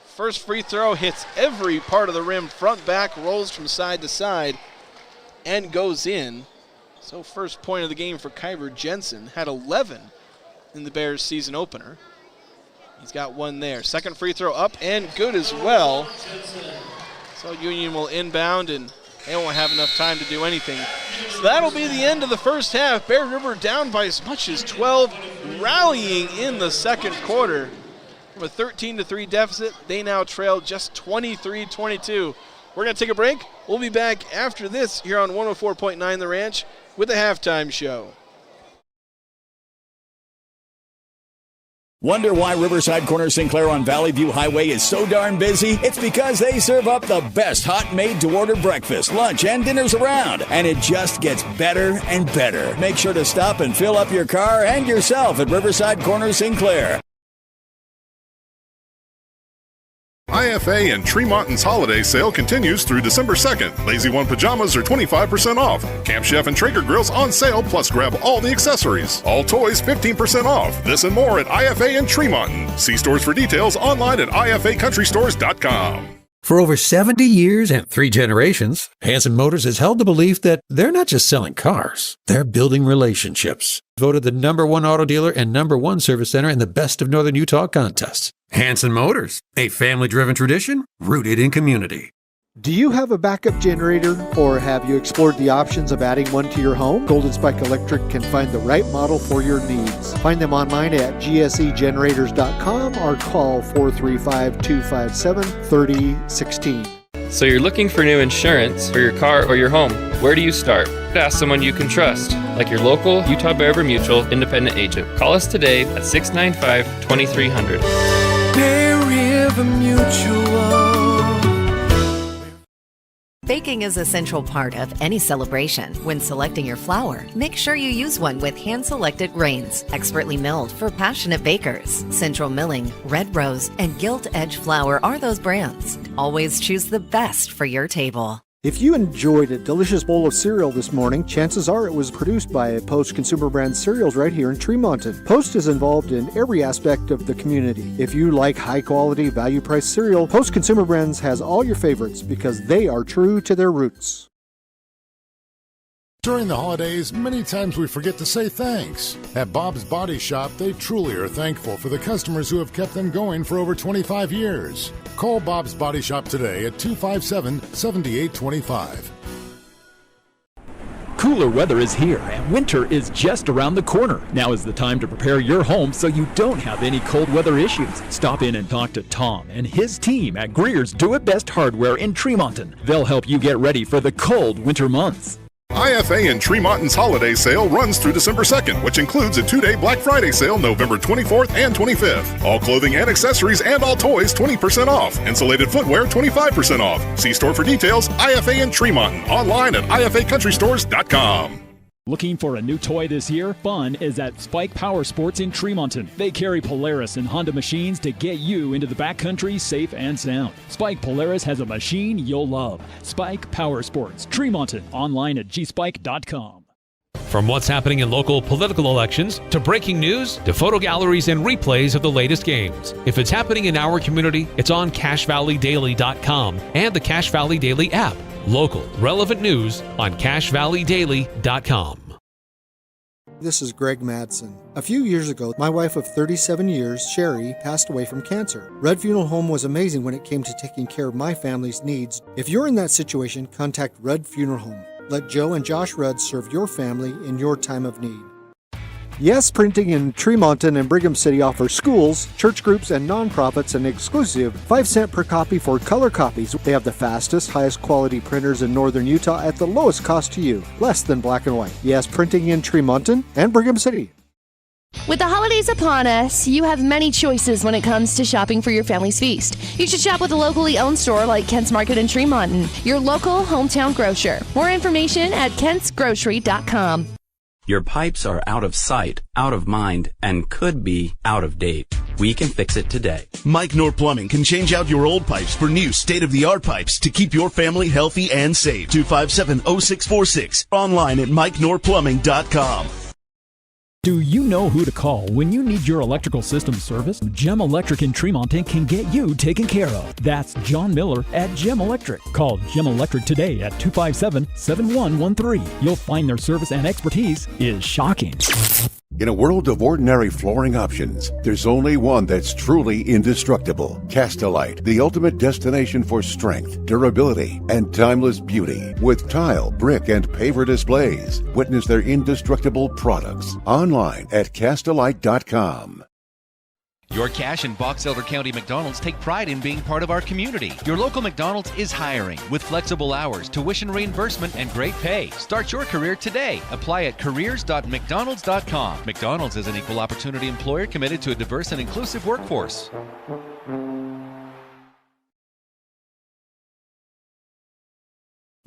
First free throw hits every part of the rim, front, back, rolls from side to side, and goes in. So first point of the game for Kyber Jensen. Had 11 in the Bears season opener. He's got one there. Second free throw up and good as well. So Union will inbound, and they won't have enough time to do anything. So that'll be the end of the first half. Bear River down by as much as 12, rallying in the 2nd quarter. From a 13-3 deficit, they now trail just 23-22. We're going to take a break. We'll be back after this here on 104.9 The Ranch with the halftime show.
Wonder why Riverside Corner Sinclair on Valley View Highway is so darn busy? It's because they serve up the best hot made-to-order breakfast, lunch, and dinners around. And it just gets better and better. Make sure to stop and fill up your car and yourself at Riverside Corner Sinclair.
IFA and Tremont's holiday sale continues through December 2nd. Lazy One pajamas are 25% off. Camp Chef and Traeger grills on sale, plus grab all the accessories. All toys 15% off. This and more at IFA and Tremont. See stores for details online at ifacountrystores.com.
For over 70 years and 3 generations, Hanson Motors has held the belief that they're not just selling cars, they're building relationships. Voted the #1 auto dealer and #1 service center in the Best of Northern Utah contests. Hanson Motors, a family-driven tradition rooted in community.
Do you have a backup generator, or have you explored the options of adding one to your home? Golden Spike Electric can find the right model for your needs. Find them online at gsegenerators.com or call 435-257-3016.
So you're looking for new insurance for your car or your home. Where do you start? Ask someone you can trust, like your local Utah Bear River Mutual independent agent. Call us today at 695-2300.
Bear River Mutual.
Baking is a central part of any celebration. When selecting your flour, make sure you use one with hand-selected grains, expertly milled for passionate bakers. Central Milling, Red Rose, and Gilt Edge Flour are those brands. Always choose the best for your table.
If you enjoyed a delicious bowl of cereal this morning, chances are it was produced by Post Consumer Brands cereals right here in Tremonton. Post is involved in every aspect of the community. If you like high-quality, value-priced cereal, Post Consumer Brands has all your favorites because they are true to their roots.
During the holidays, many times we forget to say thanks. At Bob's Body Shop, they truly are thankful for the customers who have kept them going for over 25 years. Call Bob's Body Shop today at 257-7825.
Cooler weather is here, and winter is just around the corner. Now is the time to prepare your home so you don't have any cold weather issues. Stop in and talk to Tom and his team at Greer's Do It Best Hardware in Tremonton. They'll help you get ready for the cold winter months.
IFA and Tremonton's holiday sale runs through December 2nd, which includes a 2-day Black Friday sale November 24th and 25th. All clothing and accessories and all toys 20% off. Insulated footwear 25% off. See store for details. IFA and Tremonton. Online at ifacountrystores.com.
Looking for a new toy this year? Fun is at Spike Power Sports in Tremonton. They carry Polaris and Honda machines to get you into the backcountry safe and sound. Spike Polaris has a machine you'll love. Spike Power Sports, Tremonton. Online at gspike.com.
From what's happening in local political elections, to breaking news, to photo galleries and replays of the latest games. If it's happening in our community, it's on CashValleyDaily.com and the Cache Valley Daily app. Local, relevant news on CashValleyDaily.com.
This is Greg Madsen. A few years ago, my wife of 37 years, Sherry, passed away from cancer. Red Funeral Home was amazing when it came to taking care of my family's needs. If you're in that situation, contact Red Funeral Home. Let Joe and Josh Rudd serve your family in your time of need. Yes Printing in Tremonton and Brigham City offers schools, church groups, and nonprofits an exclusive 5-cent per copy for color copies. They have the fastest, highest quality printers in northern Utah at the lowest cost to you, less than black and white. Yes Printing in Tremonton and Brigham City.
With the holidays upon us, you have many choices when it comes to shopping for your family's feast. You should shop with a locally owned store like Kent's Market in Tremonton, your local hometown grocer. More information at kentsgrocery.com.
Your pipes are out of sight, out of mind, and could be out of date. We can fix it today.
Mike Nor Plumbing can change out your old pipes for new state-of-the-art pipes to keep your family healthy and safe. 257-0646. Online at MikeNorPlumbing.com.
Do you know who to call when you need your electrical system serviced? Gem Electric in Tremonton can get you taken care of. That's John Miller at Gem Electric. Call Gem Electric today at 257-7113. You'll find their service and expertise is shocking.
In a world of ordinary flooring options, there's only one that's truly indestructible. Castelite, the ultimate destination for strength, durability, and timeless beauty. With tile, brick, and paver displays, witness their indestructible products. Online at Castelite.com.
Your Cache and Box Elder County McDonald's take pride in being part of our community. Your local McDonald's is hiring with flexible hours, tuition reimbursement, and great pay. Start your career today. Apply at careers.mcdonalds.com. McDonald's is an equal opportunity employer committed to a diverse and inclusive workforce.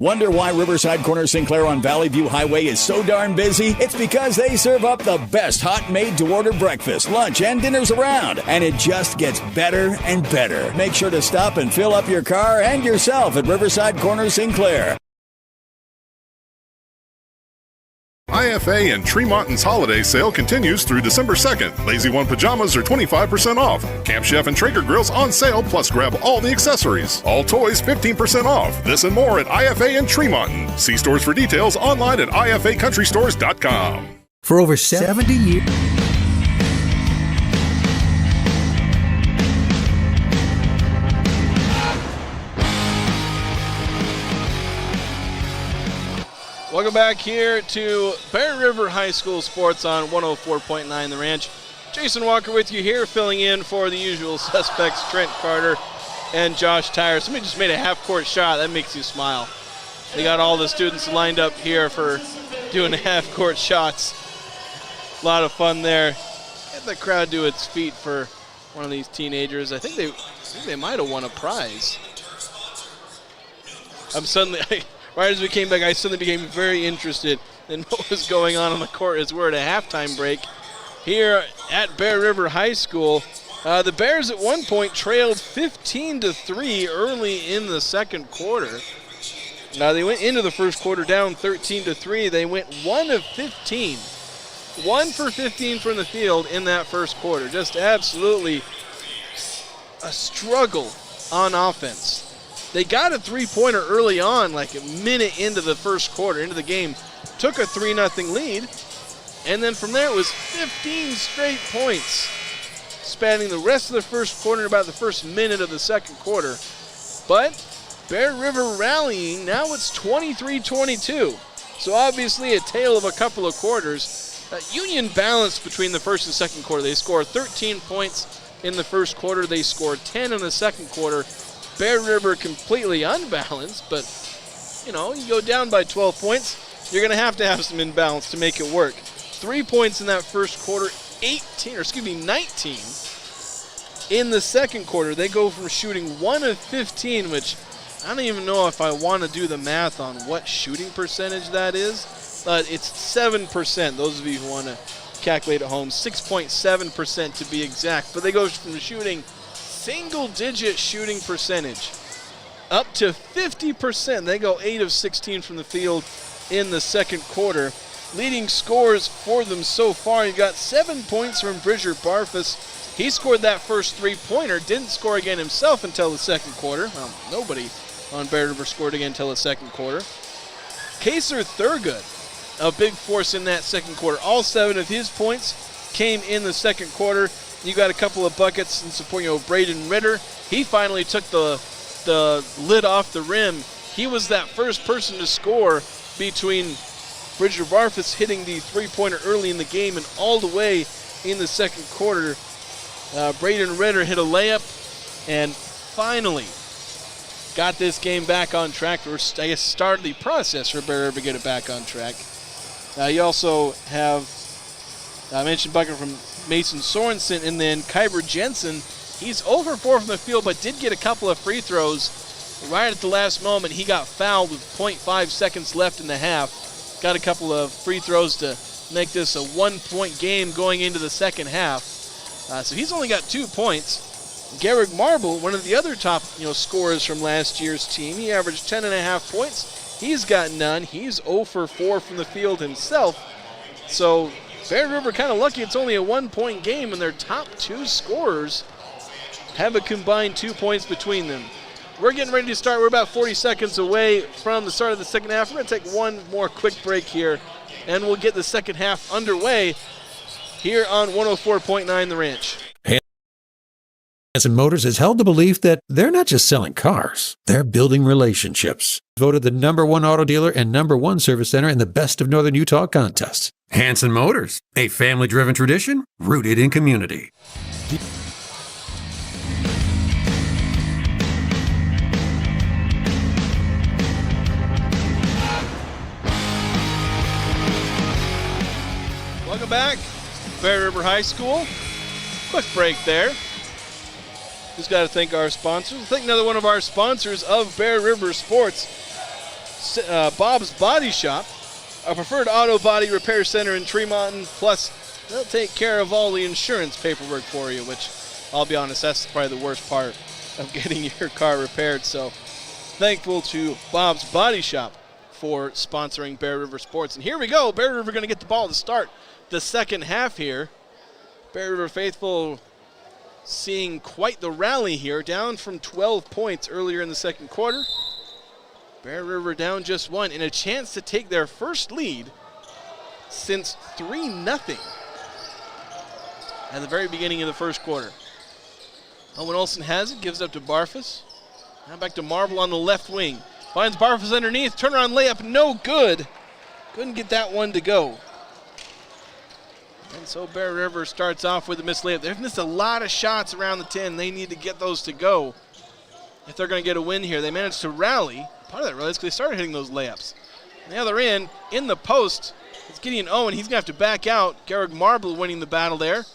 Wonder why Riverside Corner Sinclair on Valley View Highway is so darn busy? It's because they serve up the best hot made-to-order breakfast, lunch, and dinners around. And it just gets better and better. Make sure to stop and fill up your car and yourself at Riverside Corner Sinclair.
IFA and Tremont's holiday sale continues through December 2nd. Lazy One pajamas are 25% off. Camp Chef and Traeger grills on sale, plus grab all the accessories. All toys 15% off. This and more at IFA and Tremont. See stores for details online at ifacountrystores.com.
For over 70 years.
Welcome back here to Bear River High School Sports on 104.9 The Ranch. Jason Walker with you here, filling in for the usual suspects, Trent Carter and Josh Tyre. Somebody just made a half-court shot. That makes you smile. They got all the students lined up here for doing half-court shots. A lot of fun there. Get the crowd to its feet for one of these teenagers. I think they might have won a prize. Right as we came back, I suddenly became very interested in what was going on the court as we're at a halftime break here at Bear River High School. The Bears at one point trailed 15-3 early in the second quarter. Now they went into the first quarter down 13-3. They went 1 of 15. 1 for 15 from the field in that first quarter. Just absolutely a struggle on offense. They got a three-pointer early on, like a minute into the first quarter, into the game. Took a 3-0 lead. And then from there it was 15 straight points, spanning the rest of the first quarter and about the first minute of the second quarter. But Bear River rallying. Now it's 23-22. So obviously a tale of a couple of quarters. Union balanced between the first and second quarter. They scored 13 points in the first quarter. They scored 10 in the second quarter. Bear River completely unbalanced, but, you know, you go down by 12 points, you're going to have some imbalance to make it work. 3 points in that first quarter, 19 in the second quarter. They go from shooting 1 of 15, which I don't even know if I want to do the math on what shooting percentage that is, but it's 7%. Those of you who want to calculate at home, 6.7% to be exact. But they go from shooting single-digit shooting percentage up to 50%. They go 8 of 16 from the field in the second quarter. Leading scores for them so far, you got 7 points from Bridger Barfus. He scored that first three-pointer, didn't score again himself until the second quarter. Well, nobody on Bear River scored again until the second quarter. Kaser Thurgood, a big force in that second quarter. All 7 of his points came in the second quarter. You got a couple of buckets in support, Braden Ritter. He finally took the lid off the rim. He was that first person to score between Bridger Barfus hitting the three-pointer early in the game and all the way in the second quarter. Braden Ritter hit a layup and finally got this game back on track, or I guess started the process for Bear River to get it back on track. You also have, I mentioned bucket from Mason Sorensen, and then Kyber Jensen. He's 0 for 4 from the field, but did get a couple of free throws. Right at the last moment, he got fouled with 0.5 seconds left in the half. Got a couple of free throws to make this a 1-point game going into the second half. So he's only got 2 points. Garrick Marble, one of the other top scorers from last year's team, he averaged 10.5 points. He's got none. He's 0 for 4 from the field himself. So Bear River kind of lucky it's only a 1-point game, and their top 2 scorers have a combined 2 points between them. We're getting ready to start. We're about 40 seconds away from the start of the second half. We're going to take one more quick break here, and we'll get the second half underway here on 104.9 The Ranch.
Hanson Motors has held the belief that they're not just selling cars, they're building relationships. Voted the #1 auto dealer and #1 service center in the Best of Northern Utah contest. Hanson Motors, a family-driven tradition rooted in community.
Welcome back, Bear River High School. Quick break there. Just got to thank our sponsors. Thank another one of our sponsors of Bear River Sports, Bob's Body Shop, a preferred auto body repair center in Tremont. Plus, they'll take care of all the insurance paperwork for you, which, I'll be honest, that's probably the worst part of getting your car repaired. So, thankful to Bob's Body Shop for sponsoring Bear River Sports. And here we go. Bear River going to get the ball to start the second half here. Bear River faithful seeing quite the rally here, down from 12 points earlier in the second quarter. Bear River down just one, and a chance to take their first lead since 3-0 at the very beginning of the first quarter. Owen Olson has it, gives it up to Barfus. Now back to Marble on the left wing. Finds Barfus underneath, turnaround layup, no good. Couldn't get that one to go. And so Bear River starts off with a missed layup. They've missed a lot of shots around the 10. They need to get those to go if they're going to get a win here. They managed to rally. Part of that rally is because they started hitting those layups. On the other end, in the post, it's Gideon Owen. He's going to have to back out. Garrick Marble winning the battle there.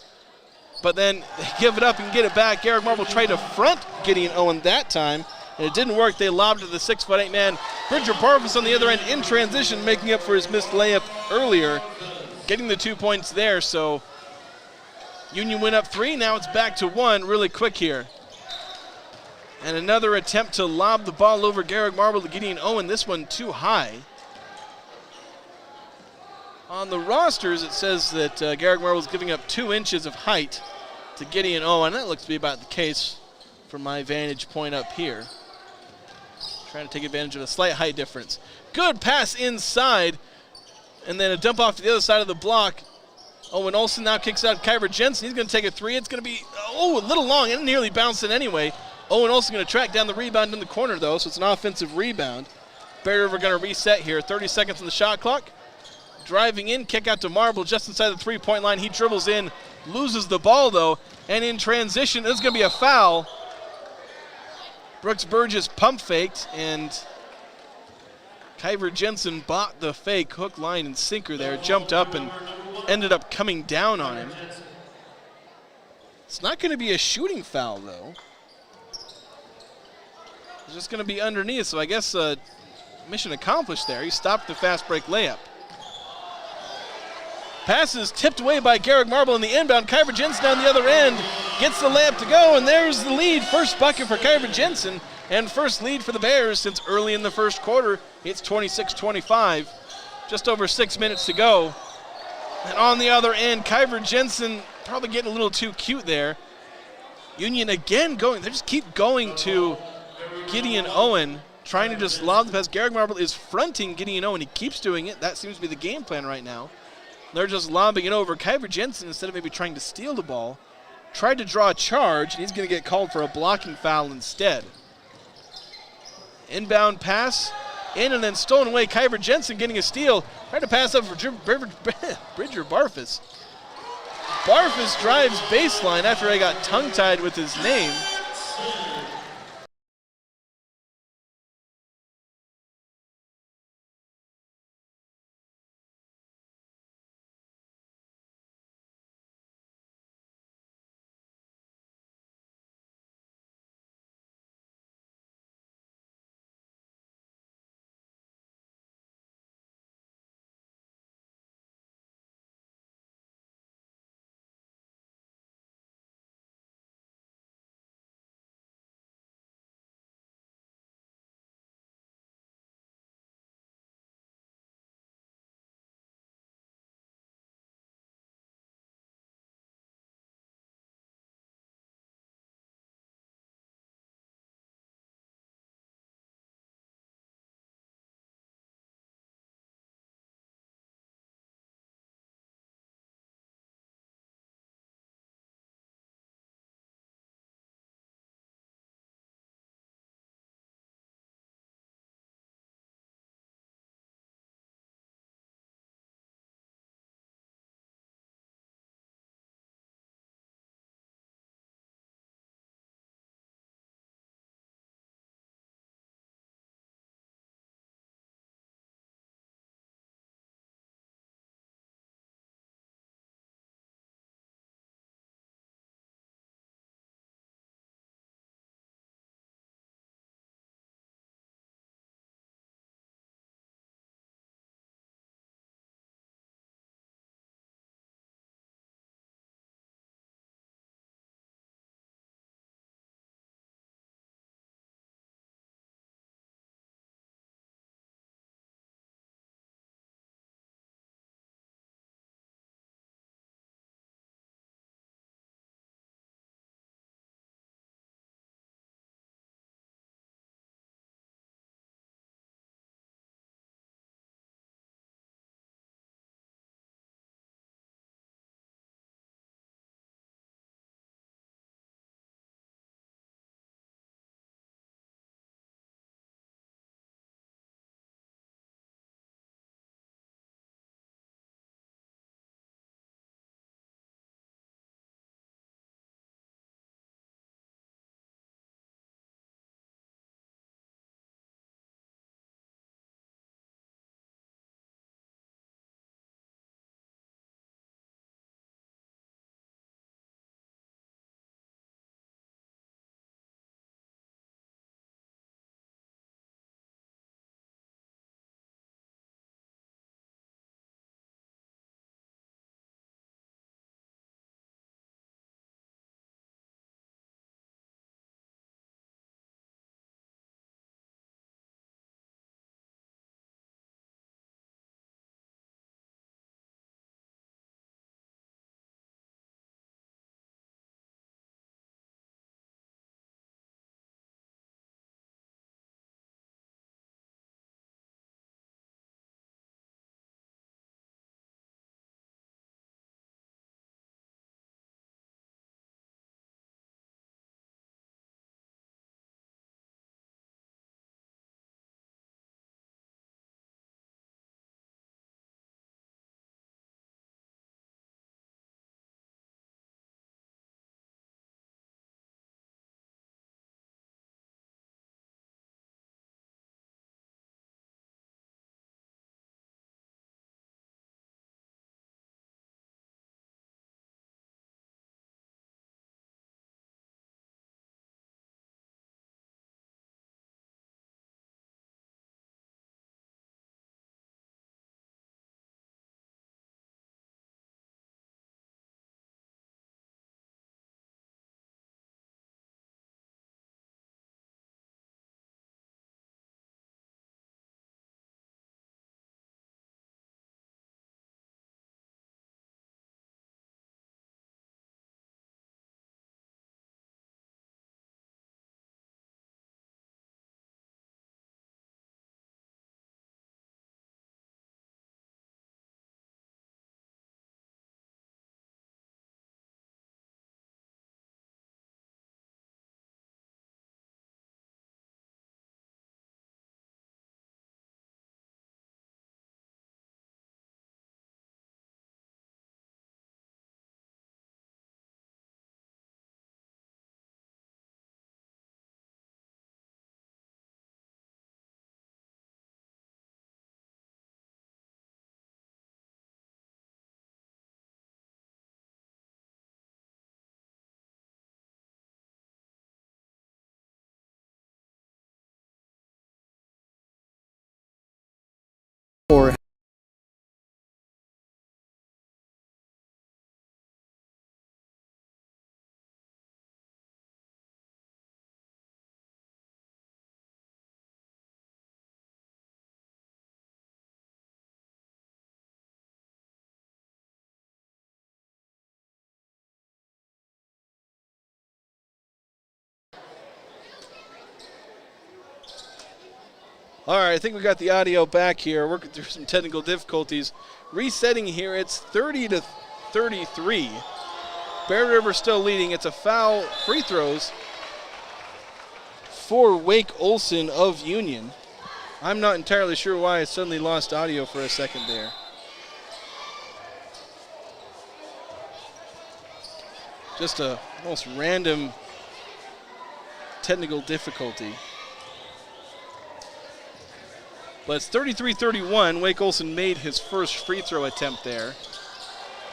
But then they give it up and get it back. Garrick Marble tried to front Gideon Owen that time, and it didn't work. They lobbed it to the 6'8" man. Bridger Barfus on the other end in transition, making up for his missed layup earlier. Getting the 2 points there, so Union went up 3. Now it's back to 1 really quick here. And another attempt to lob the ball over Garrick Marble to Gideon Owen. This one too high. On the rosters, it says that Garrick Marble is giving up 2 inches of height to Gideon Owen. That looks to be about the case from my vantage point up here. Trying to take advantage of a slight height difference. Good pass inside. And then a dump off to the other side of the block. Owen Olson now kicks out Kyver Jensen. He's going to take a 3. It's going to be, a little long. It nearly bounced in anyway. Owen Olson going to track down the rebound in the corner, though, so it's an offensive rebound. Bear River going to reset here. 30 seconds on the shot clock. Driving in, kick out to Marble just inside the three-point line. He dribbles in, loses the ball, though. And in transition, this is going to be a foul. Brooks Burgess pump faked, and Kyver Jensen bought the fake, hook, line, and sinker there, jumped up and ended up coming down on him. It's not going to be a shooting foul, though. It's just going to be underneath, so I guess mission accomplished there. He stopped the fast break layup. Passes tipped away by Garrick Marble in the inbound. Kyver Jensen down the other end gets the layup to go, and there's the lead. First bucket for Kyver Jensen, and first lead for the Bears since early in the first quarter. It's 26-25, just over 6 minutes to go. And on the other end, Kyver Jensen probably getting a little too cute there. Union again going, they just keep going to Gideon Owen, trying to just lob the pass. Garrick Marble is fronting Gideon Owen. He keeps doing it. That seems to be the game plan right now. They're just lobbing it over. Kyver Jensen, instead of maybe trying to steal the ball, tried to draw a charge, and he's going to get called for a blocking foul instead. Inbound pass, in and then stolen away. Kyver Jensen getting a steal. Tried to pass up for Bridger Barfus. Barfus drives baseline after I got tongue-tied with his name.
for
All right, I think we got the audio back here. Working through some technical difficulties. Resetting here, it's 30-33. Bear River still leading. It's a foul, free throws for Wake Olson of Union. I'm not entirely sure why I suddenly lost audio for a second there. Just a almost random technical difficulty. But it's 33-31. Wake Olson made his first free throw attempt there.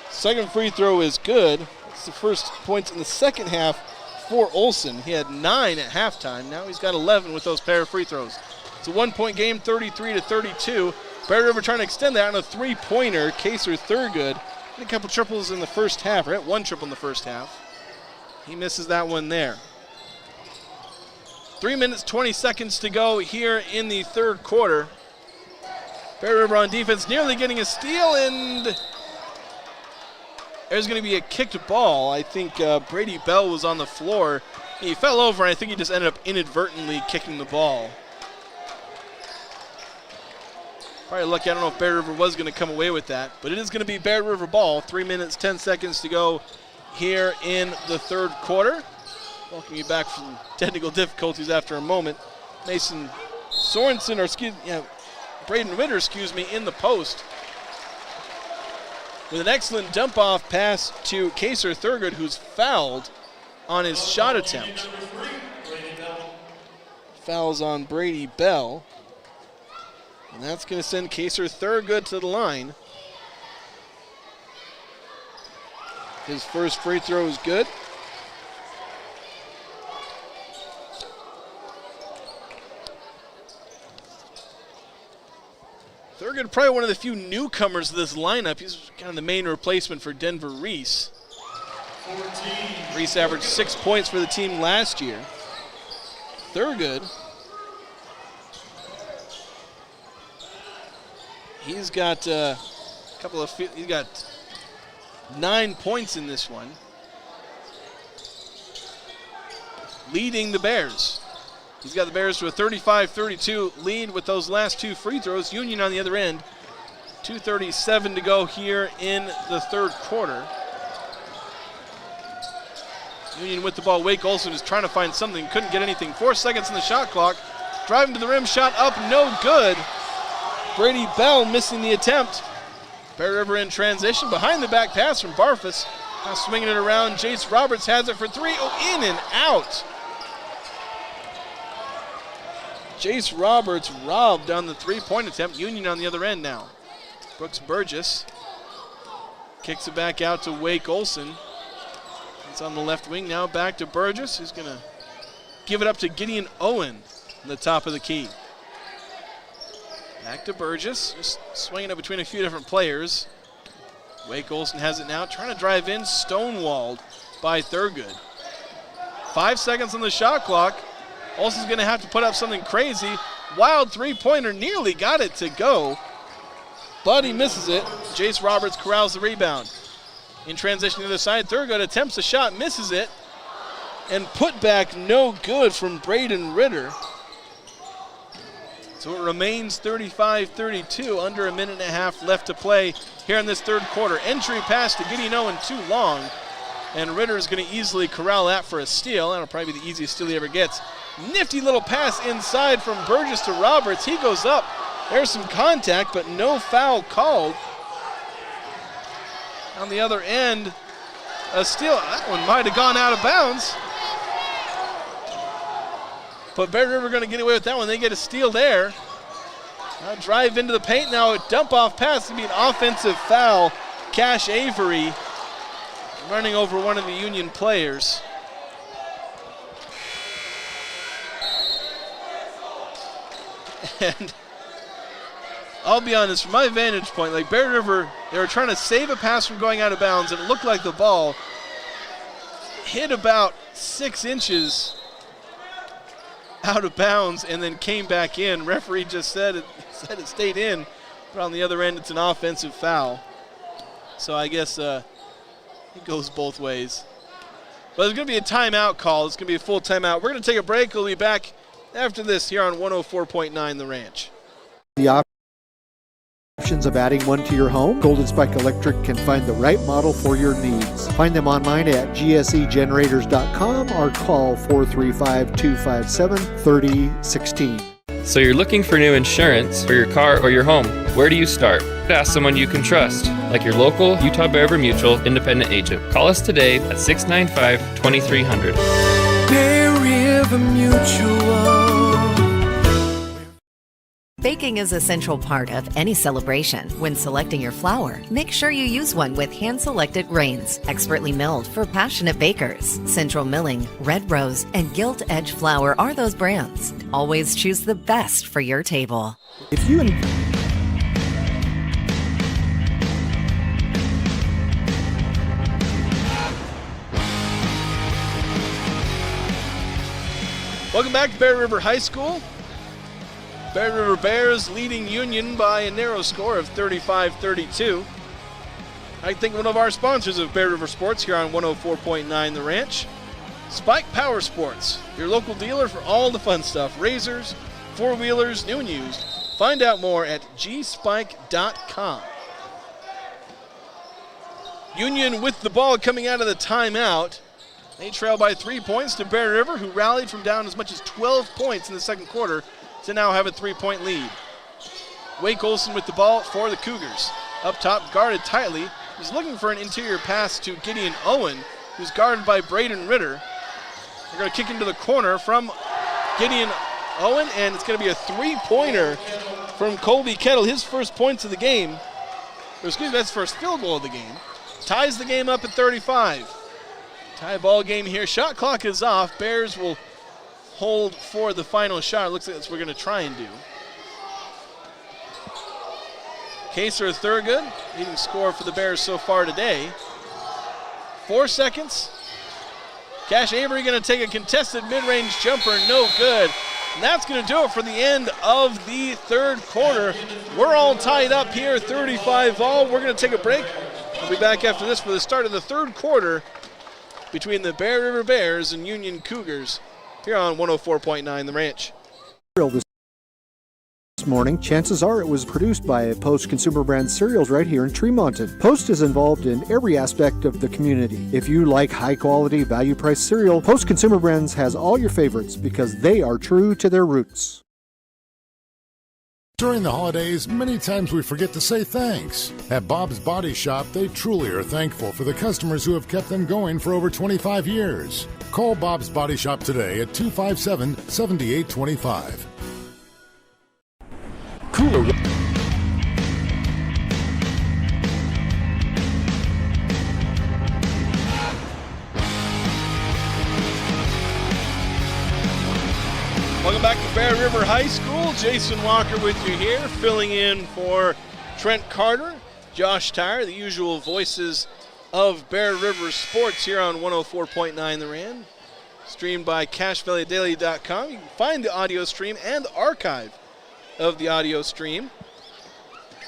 Second free throw is good. It's the first points in the second half for Olson. He had 9 at halftime. Now he's got 11 with those pair of free throws. It's a one-point game, 33-32. Bear River trying to extend that on a three-pointer. Kaser Thurgood had a couple triples in the first half, or had one triple in the first half. He misses that one there. 3 minutes, 20 seconds to go here in the third quarter. Bear River on defense, nearly getting a steal, and there's going to be a kicked ball. I think Brady Bell was on the floor. He fell over, and I think he just ended up inadvertently kicking the ball. Probably lucky. I don't know if Bear River was going to come away with that, but it is going to be Bear River ball. 3 minutes, 10 seconds to go here in the third quarter. Welcome you back from technical difficulties after a moment. Mason Sorensen, or Braden Ritter, in the post. With an excellent dump-off pass to Kaser Thurgood, who's fouled on his shot attempt. Fouls on Brady Bell. And that's going to send Kaser Thurgood to the line. His first free throw is good. Thurgood, probably one of the few newcomers to this lineup. He's kind of the main replacement for Denver Reese. Reese averaged 6 points for the team last year. Thurgood, he's got he's got 9 points in this one, leading the Bears. He's got the Bears to a 35-32 lead with those last two free throws. Union on the other end. 2:37 to go here in the third quarter. Union with the ball. Wake Olson is trying to find something. Couldn't get anything. 4 seconds in the shot clock. Driving to the rim. Shot up. No good. Brady Bell missing the attempt. Bear River in transition. Behind the back pass from Barfus. Now swinging it around. Jace Roberts has it for three. Oh, in and out. Jace Roberts robbed on the three-point attempt. Union on the other end now. Brooks Burgess kicks it back out to Wake Olson. It's on the left wing now. Back to Burgess, who's going to give it up to Gideon Owen on the top of the key. Back to Burgess, just swinging it between a few different players. Wake Olson has it now, trying to drive in, stonewalled by Thurgood. 5 seconds on the shot clock. Olson's going to have to put up something crazy. Wild three-pointer, nearly got it to go, but he misses it. Jace Roberts corrals the rebound. In transition to the other side, Thurgood attempts a shot, misses it, and put back no good from Braden Ritter. So it remains 35-32, under a minute and a half left to play here in this third quarter. Entry pass to Gideon Owen, too long, and Ritter is going to easily corral that for a steal. That'll probably be the easiest steal he ever gets. Nifty little pass inside from Burgess to Roberts. He goes up. There's some contact, but no foul called. On the other end, a steal. That one might have gone out of bounds. But Bear River going to get away with that one. They get a steal there. Now drive into the paint. Now a dump-off pass to be an offensive foul. Cash Avery running over one of the Union players. And I'll be honest, from my vantage point, like Bear River, they were trying to save a pass from going out of bounds, and it looked like the ball hit about 6 inches out of bounds and then came back in. Referee just said it stayed in, but on the other end, it's an offensive foul. So I guess it goes both ways. But there's going to be a timeout call. It's going to be a full timeout. We're going to take a break. We'll be back after this here on 104.9 The Ranch.
The options of adding one to your home, Golden Spike Electric can find the right model for your needs. Find them online at gsegenerators.com or call 435-257-3016.
So you're looking for new insurance for your car or your home. Where do you start? Ask someone you can trust, like your local Utah Bear River Mutual independent agent. Call us today at 695-2300.
Bear River Mutual.
Baking is a central part of any celebration. When selecting your flour, make sure you use one with hand-selected grains, expertly milled for passionate bakers. Central Milling, Red Rose, and Gilt Edge Flour are those brands. Always choose the best for your table.
If you
Welcome back to Bear River High School. Bear River Bears leading Union by a narrow score of 35-32. I think one of our sponsors of Bear River Sports here on 104.9 The Ranch, Spike Power Sports, your local dealer for all the fun stuff, razors, four-wheelers, new and used. Find out more at gspike.com. Union with the ball coming out of the timeout. They trail by 3 points to Bear River, who rallied from down as much as 12 points in the second quarter to now have a 3-point lead. Wake Olson with the ball for the Cougars. Up top, guarded tightly. He's looking for an interior pass to Gideon Owen, who's guarded by Braden Ritter. They're going to kick into the corner from Gideon Owen, and it's going to be a three-pointer from Colby Kettle, his first points of the game. Or excuse me, that's first field goal of the game. Ties the game up at 35. Tie ball game here. Shot clock is off. Bears will hold for the final shot. Looks like that's what we're going to try and do. Kaser Thurgood, leading scorer for the Bears so far today. 4 seconds. Cash Avery going to take a contested mid-range jumper. No good. And that's going to do it for the end of the third quarter. We're all tied up here, 35 all. We're going to take a break. We'll be back after this for the start of the third quarter between the Bear River Bears and Union Cougars here on 104.9 The Ranch.
This morning, chances are it was produced by Post Consumer Brands cereals right here in Tremonton. Post is involved in every aspect of the community. If you like high-quality, value-priced cereal, Post Consumer Brands has all your favorites because they are true to their roots.
During the holidays, many times we forget to say thanks. At Bob's Body Shop, they truly are thankful for the customers who have kept them going for over 25 years. Call Bob's Body Shop today at 257-7825.
Cooler.
Welcome back to Bear River High School. Jason Walker with you here, filling in for Trent Carter, Josh Tyre, the usual voices of Bear River Sports here on 104.9 The Ran. Streamed by CashValleyDaily.com. You can find the audio stream and the archive of the audio stream.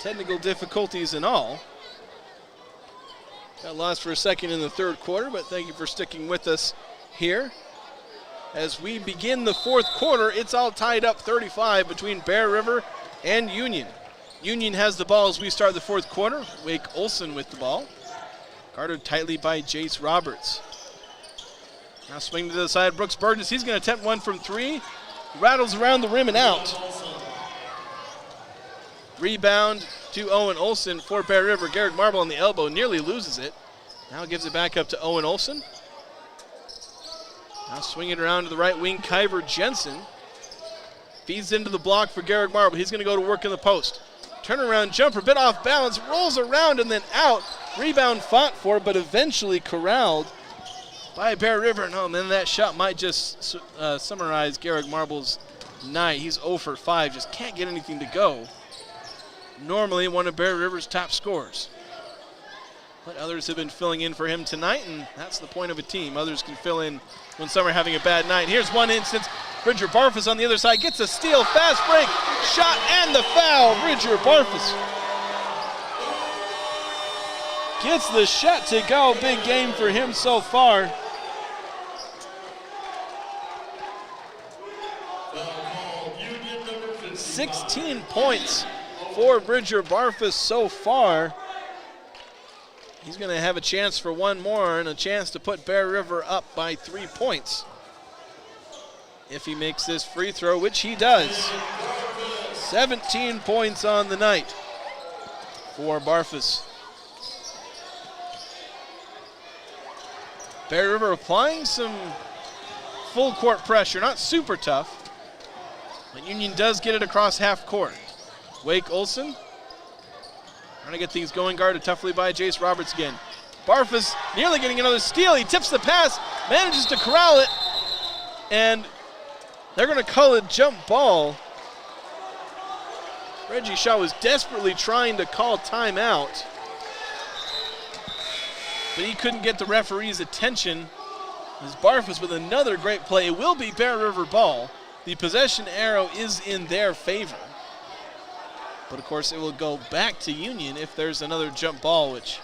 Technical difficulties and all. Got lost for a second in the third quarter, but thank you for sticking with us here. As we begin the fourth quarter, it's all tied up 35 between Bear River and Union. Union has the ball as we start the fourth quarter. Wake Olson with the ball. Guarded tightly by Jace Roberts. Now swing to the side, Brooks Burgess. He's going to attempt one from three. Rattles around the rim and out. Rebound to Owen Olson for Bear River. Garrett Marble on the elbow, nearly loses it. Now gives it back up to Owen Olson. Now swing it around to the right wing, Kyver Jensen. Feeds into the block for Garrett Marble. He's going to go to work in the post. Turnaround jumper, bit off balance, rolls around and then out. Rebound fought for, but eventually corralled by Bear River. No, man, that shot might just summarize Garrett Marble's night. He's 0 for 5, just can't get anything to go. normally one of Bear River's top scorers. But others have been filling in for him tonight, and that's the point of a team. Others can fill in when some are having a bad night. Here's one instance. Bridger Barfus on the other side gets a steal, fast break, shot, and the foul. Bridger Barfus gets the shot to go. Big game for him so far. $16 points for Bridger Barfus so far. He's going to have a chance for one more and a chance to put Bear River up by 3 points. If he makes this free throw, which he does. 17 points on the night for Barfus. Bear River applying some full court pressure, not super tough, but Union does get it across half court. Wake Olson trying to get things going, guarded toughly by Jace Roberts again. Barfus nearly getting another steal. He tips the pass, manages to corral it, and they're going to call a jump ball. Reggie Shaw was desperately trying to call timeout, but he couldn't get the referee's attention. As Barfus with another great play. It will be Bear River ball. The possession arrow is in their favor. But of course it will go back to Union if there's another jump ball, which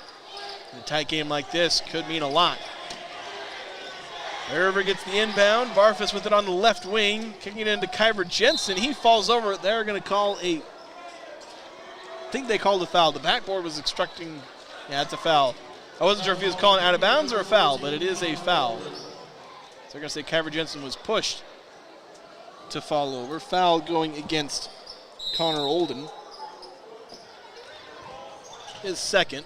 in a tight game like this could mean a lot. Bear River gets the inbound. Barfus with it on the left wing, kicking it into Kyber Jensen. He falls over. They're going to call I think they called a foul. The backboard was instructing, yeah, it's a foul. I wasn't sure if he was calling out of bounds or a foul, but it is a foul. So they're going to say Kyber Jensen was pushed to fall over. Foul going against Connor Olden. His second.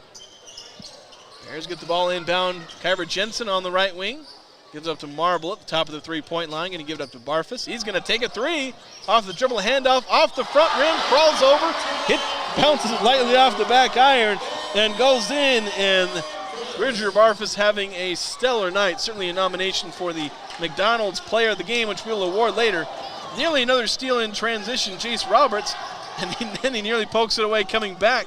Bears get the ball inbound. Kyber Jensen on the right wing. Gives up to Marble at the top of the three-point line. Going to give it up to Barfus. He's going to take a three off the dribble handoff, off the front rim, crawls over, bounces it lightly off the back iron, and goes in. And Bridger Barfus having a stellar night. Certainly a nomination for the McDonald's Player of the Game, which we'll award later. Nearly another steal in transition, Jace Roberts, and then he nearly pokes it away coming back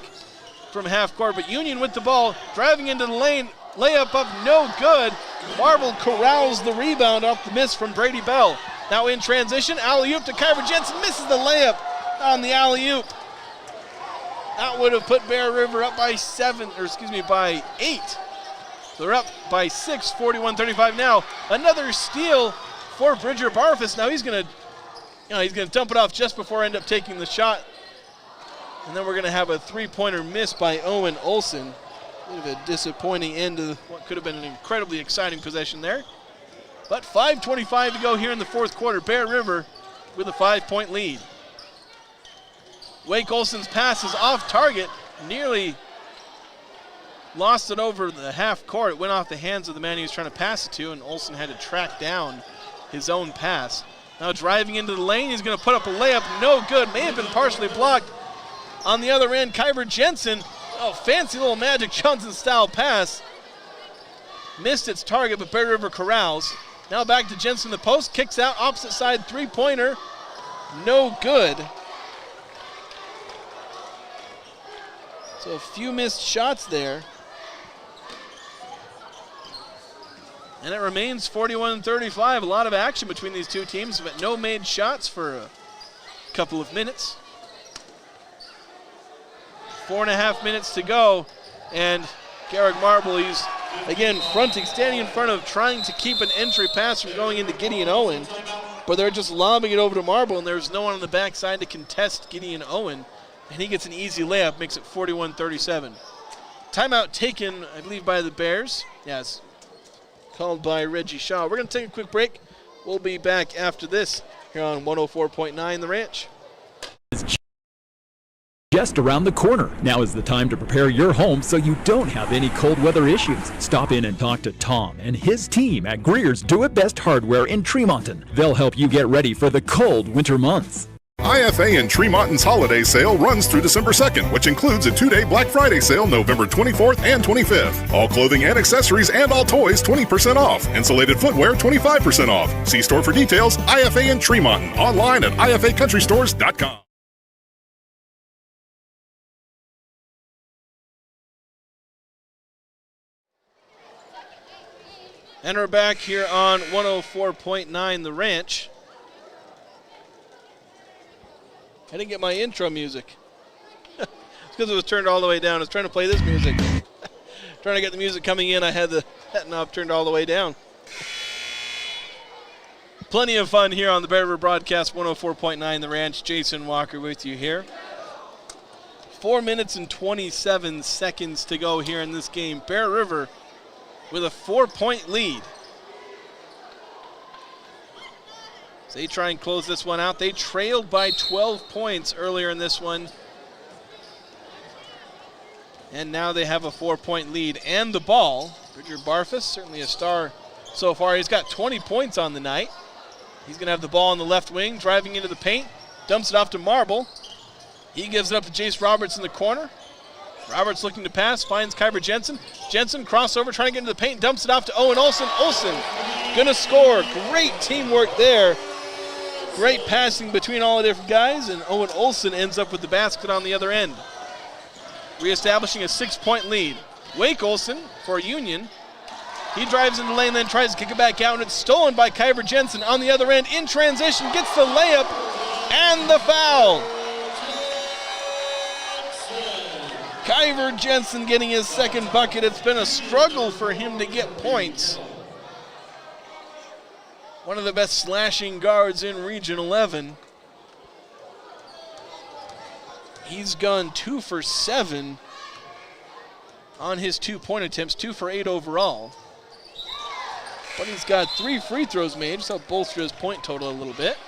from half court. But Union with the ball, driving into the lane, layup up, no good. Marble corrals the rebound off the miss from Brady Bell. Now in transition, alley-oop to Kyber Jensen, misses the layup on the alley-oop. That would have put Bear River up by by 8. They're up by 6, 41-35 now. Another steal for Bridger Barfus. Now he's going to dump it off just before I end up taking the shot. And then we're going to have a three-pointer miss by Owen Olson. A bit of a disappointing end to what could have been an incredibly exciting possession there. But 5:25 to go here in the fourth quarter. Bear River with a 5-point lead. Wake Olson's pass is off target. Nearly lost it over the half court. It went off the hands of the man he was trying to pass it to, and Olson had to track down his own pass. Now driving into the lane, he's going to put up a layup. No good. May have been partially blocked. On the other end, Kyber Jensen. Oh, fancy little Magic Johnson-style pass. Missed its target, but Bear River corrals. Now back to Jensen, the post. Kicks out, opposite side three-pointer. No good. So a few missed shots there. And it remains 41-35. A lot of action between these two teams, but no made shots for a couple of minutes. 4.5 minutes to go, and Garrick Marble, he's again standing in front of, trying to keep an entry pass from going into Gideon Owen, but they're just lobbing it over to Marble, and there's no one on the backside to contest Gideon Owen, and he gets an easy layup, makes it 41-37. Timeout taken, I believe, by the Bears. Yes, called by Reggie Shaw. We're going to take a quick break. We'll be back after this here on 104.9 The Ranch.
Just around the corner. Now is the time to prepare your home so you don't have any cold weather issues. Stop in and talk to Tom and his team at Greer's Do It Best Hardware in Tremonton. They'll help you get ready for the cold winter months.
IFA and Tremonton's holiday sale runs through December 2nd, which includes a 2-day Black Friday sale November 24th and 25th. All clothing and accessories and all toys 20% off. Insulated footwear 25% off. See store for details. IFA and Tremonton. Online at ifacountrystores.com.
And we're back here on 104.9 The Ranch. I didn't get my intro music. It's because it was turned all the way down. I was trying to play this music. Trying to get the music coming in, I had the knob turned all the way down. Plenty of fun here on the Bear River Broadcast, 104.9 The Ranch. Jason Walker with you here. 4 minutes and 27 seconds to go here in this game. Bear River with a 4-point lead. So they try and close this one out. They trailed by 12 points earlier in this one. And now they have a 4-point lead. And the ball, Bridger Barfus, certainly a star so far. He's got 20 points on the night. He's going to have the ball on the left wing, driving into the paint. Dumps it off to Marble. He gives it up to Jace Roberts in the corner. Roberts looking to pass, finds Kyber Jensen. Jensen crossover, trying to get into the paint, dumps it off to Owen Olsen. Olsen gonna score. Great teamwork there. Great passing between all the different guys, and Owen Olsen ends up with the basket on the other end. Reestablishing a 6-point lead. Wake Olsen for Union. He drives in the lane, then tries to kick it back out, and it's stolen by Kyber Jensen on the other end. In transition, gets the layup and the foul. Kyber Jensen getting his second bucket. It's been a struggle for him to get points. One of the best slashing guards in Region 11. He's gone 2 for 7 on his 2-point attempts, 2 for 8 overall. But he's got 3 free throws made, so bolster his point total a little bit.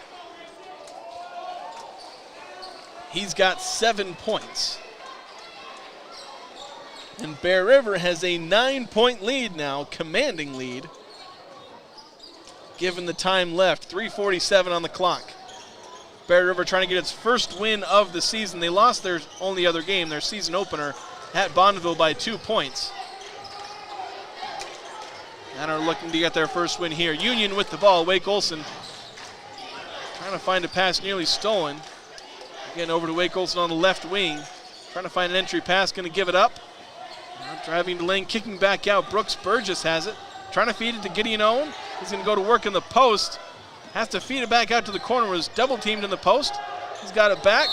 He's got 7 points. And Bear River has a 9-point lead now, commanding lead. Given the time left, 3:47 on the clock. Bear River trying to get its first win of the season. They lost their only other game, their season opener, at Bonneville by 2 points. And are looking to get their first win here. Union with the ball, Wake Olsen trying to find a pass nearly stolen. Again, over to Wake Olsen on the left wing. Trying to find an entry pass, going to give it up. Now driving the lane, kicking back out. Brooks Burgess has it. Trying to feed it to Gideon Owen. He's going to go to work in the post. Has to feed it back out to the corner. Was double teamed in the post. He's got it back,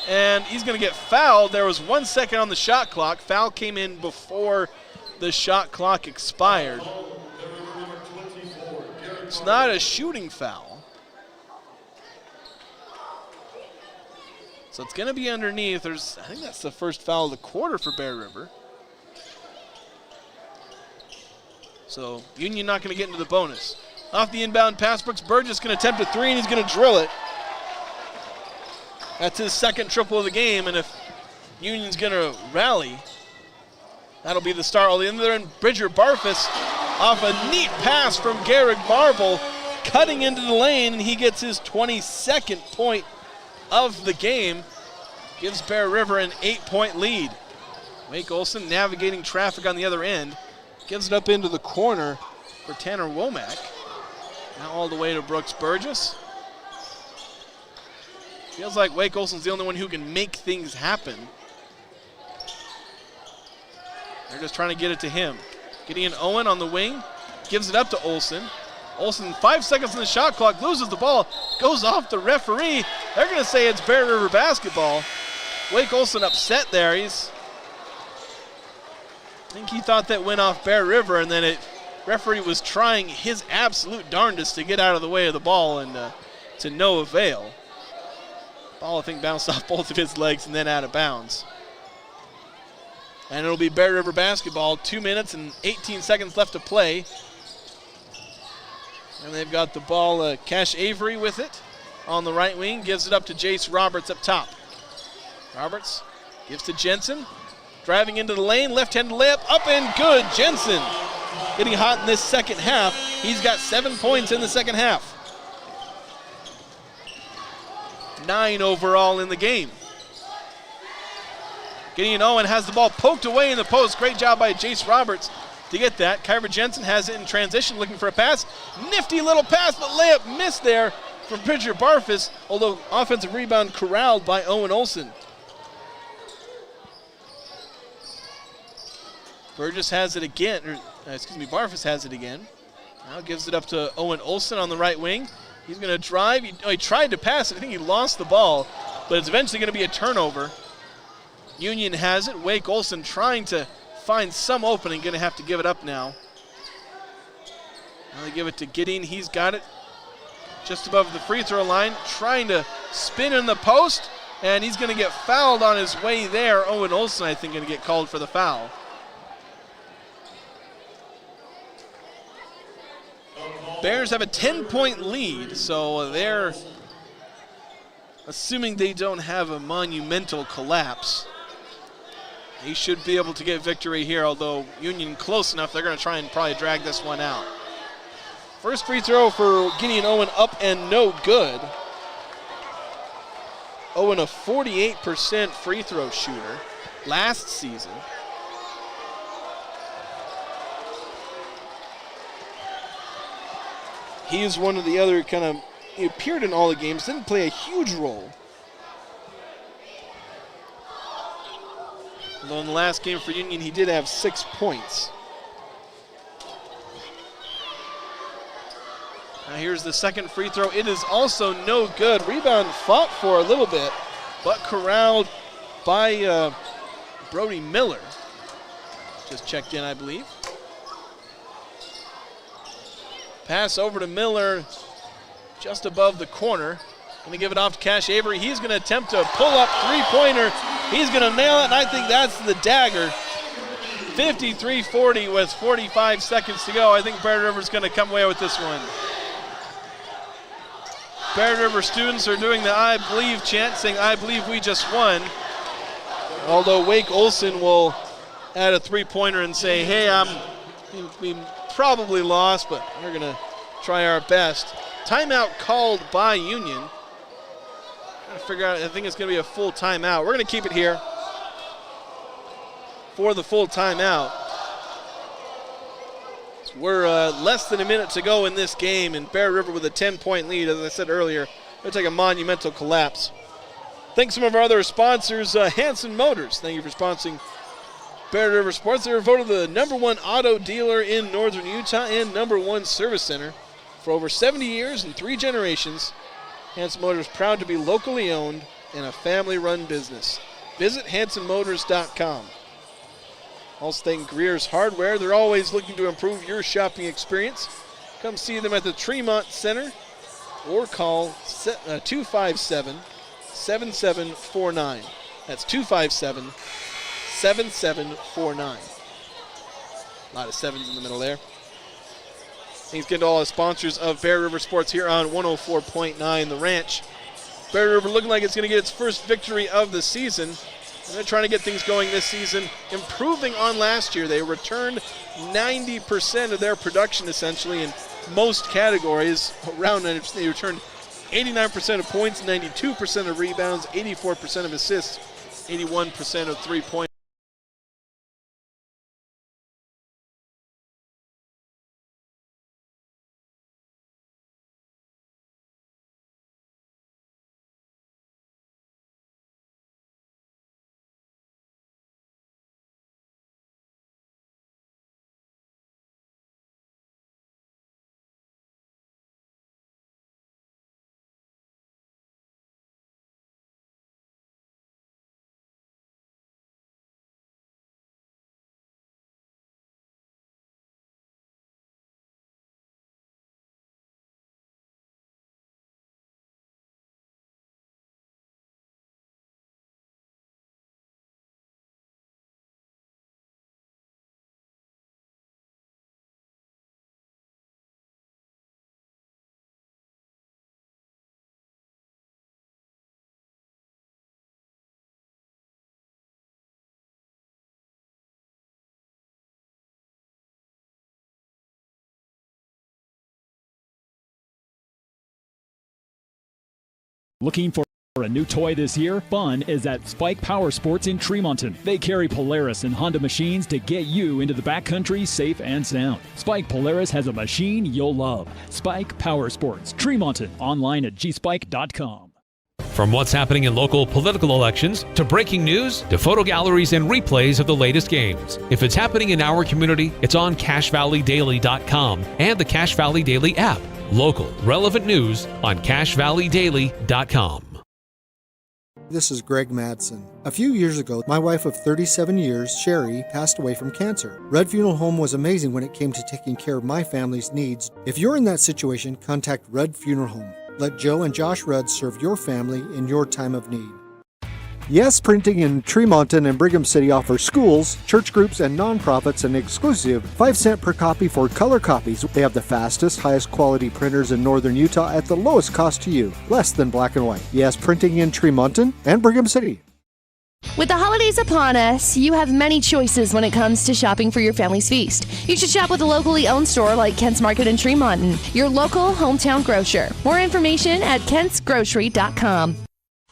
and he's going to get fouled. There was 1 second on the shot clock. Foul came in before the shot clock expired. It's not a shooting foul. So it's going to be underneath. I think that's the first foul of the quarter for Bear River. So Union not going to get into the bonus. Off the inbound pass, Brooks Burgess going to attempt a 3, and he's going to drill it. That's his second triple of the game, and if Union's going to rally, that'll be the start. On the other end, Bridger Barfus off a neat pass from Garrick Marble, cutting into the lane, and he gets his 22nd point of the game. Gives Bear River an 8-point lead. Wake Olsen navigating traffic on the other end. Gives it up into the corner for Tanner Womack. Now all the way to Brooks Burgess. Feels like Wake Olsen's the only one who can make things happen. They're just trying to get it to him. Gideon Owen on the wing. Gives it up to Olsen. Olsen, 5 seconds on the shot clock, loses the ball. Goes off the referee. They're going to say it's Bear River basketball. Wake Olsen upset there. I think he thought that went off Bear River, and then referee was trying his absolute darndest to get out of the way of the ball, and to no avail. Ball, I think, bounced off both of his legs and then out of bounds. And it'll be Bear River basketball. 2 minutes and 18 seconds left to play. And they've got the ball, Cash Avery with it on the right wing. Gives it up to Jace Roberts up top. Roberts gives to Jensen. Driving into the lane, left-handed layup, up and good. Jensen getting hot in this second half. He's got 7 points in the second half. 9 overall in the game. Gideon Owen has the ball poked away in the post. Great job by Jace Roberts to get that. Kyber Jensen has it in transition, looking for a pass. Nifty little pass, but layup missed there from Bridger Barfus, although offensive rebound corralled by Owen Olsen. Burgess has it again, Barfus has it again. Now gives it up to Owen Olsen on the right wing. He's going to drive. He tried to pass it. I think he lost the ball, but it's eventually going to be a turnover. Union has it. Wake Olsen trying to find some opening. Going to have to give it up now. Now they give it to Gidding. He's got it just above the free throw line, trying to spin in the post, and he's going to get fouled on his way there. Owen Olsen, I think, going to get called for the foul. Bears have a 10-point lead, so they're assuming they don't have a monumental collapse. They should be able to get victory here, although Union close enough, they're going to try and probably drag this one out. First free throw for Gideon Owen, up and no good. Owen, a 48% free throw shooter last season. He is one of the other he appeared in all the games, didn't play a huge role. Although in the last game for Union, he did have 6 points. Now here's the second free throw. It is also no good. Rebound fought for a little bit, but corralled by Brody Miller. Just checked in, I believe. Pass over to Miller, just above the corner. Going to give it off to Cash Avery. He's going to attempt to pull up three-pointer. He's going to nail it, and I think that's the dagger. 53-40 with 45 seconds to go. I think Bear River's going to come away with this one. Bear River students are doing the I believe chant, saying I believe we just won. Although Wake Olsen will add a three-pointer and say, hey, we probably lost, but we're going to try our best. Timeout called by Union. Trying to figure out, I think it's going to be a full timeout. We're going to keep it here for the full timeout. We're less than a minute to go in this game, and Bear River with a 10-point lead. As I said earlier, it'll take a monumental collapse. Thanks to some of our other sponsors, Hanson Motors. Thank you for sponsoring Bear River Sports. They were voted the #1 auto dealer in northern Utah and #1 service center for over 70 years and 3 generations. Hanson Motors, proud to be locally owned and a family-run business. Visit HansonMotors.com. Allstate Greer's Hardware. They're always looking to improve your shopping experience. Come see them at the Tremont Center or call 257-7749. That's 257-7749. A lot of sevens in the middle there. Thanks again to all the sponsors of Bear River Sports here on 104.9 The Ranch. Bear River looking like it's going to get its first victory of the season. And they're trying to get things going this season, improving on last year. They returned 90% of their production essentially in most categories. Around they returned 89% of points, 92% of rebounds, 84% of assists, 81% of three-point.
Looking for a new toy this year? Fun is at Spike Power Sports in Tremonton. They carry Polaris and Honda machines to get you into the backcountry safe and sound. Spike Polaris has a machine you'll love. Spike Power Sports, Tremonton. Online at gspike.com.
From what's happening in local political elections, to breaking news, to photo galleries and replays of the latest games. If it's happening in our community, it's on CashValleyDaily.com and the Cache Valley Daily app. Local, relevant news on CashValleyDaily.com.
This is Greg Madsen. A few years ago, my wife of 37 years, Sherry, passed away from cancer. Red Funeral Home was amazing when it came to taking care of my family's needs. If you're in that situation, contact Red Funeral Home. Let Joe and Josh Rudd serve your family in your time of need. Yes Printing in Tremonton and Brigham City offers schools, church groups, and nonprofits an exclusive 5-cent per copy for color copies. They have the fastest, highest quality printers in northern Utah at the lowest cost to you, less than black and white. Yes Printing in Tremonton and Brigham City.
With the holidays upon us, you have many choices when it comes to shopping for your family's feast. You should shop with a locally owned store like Kent's Market in Tremonton, your local hometown grocer. More information at kentsgrocery.com.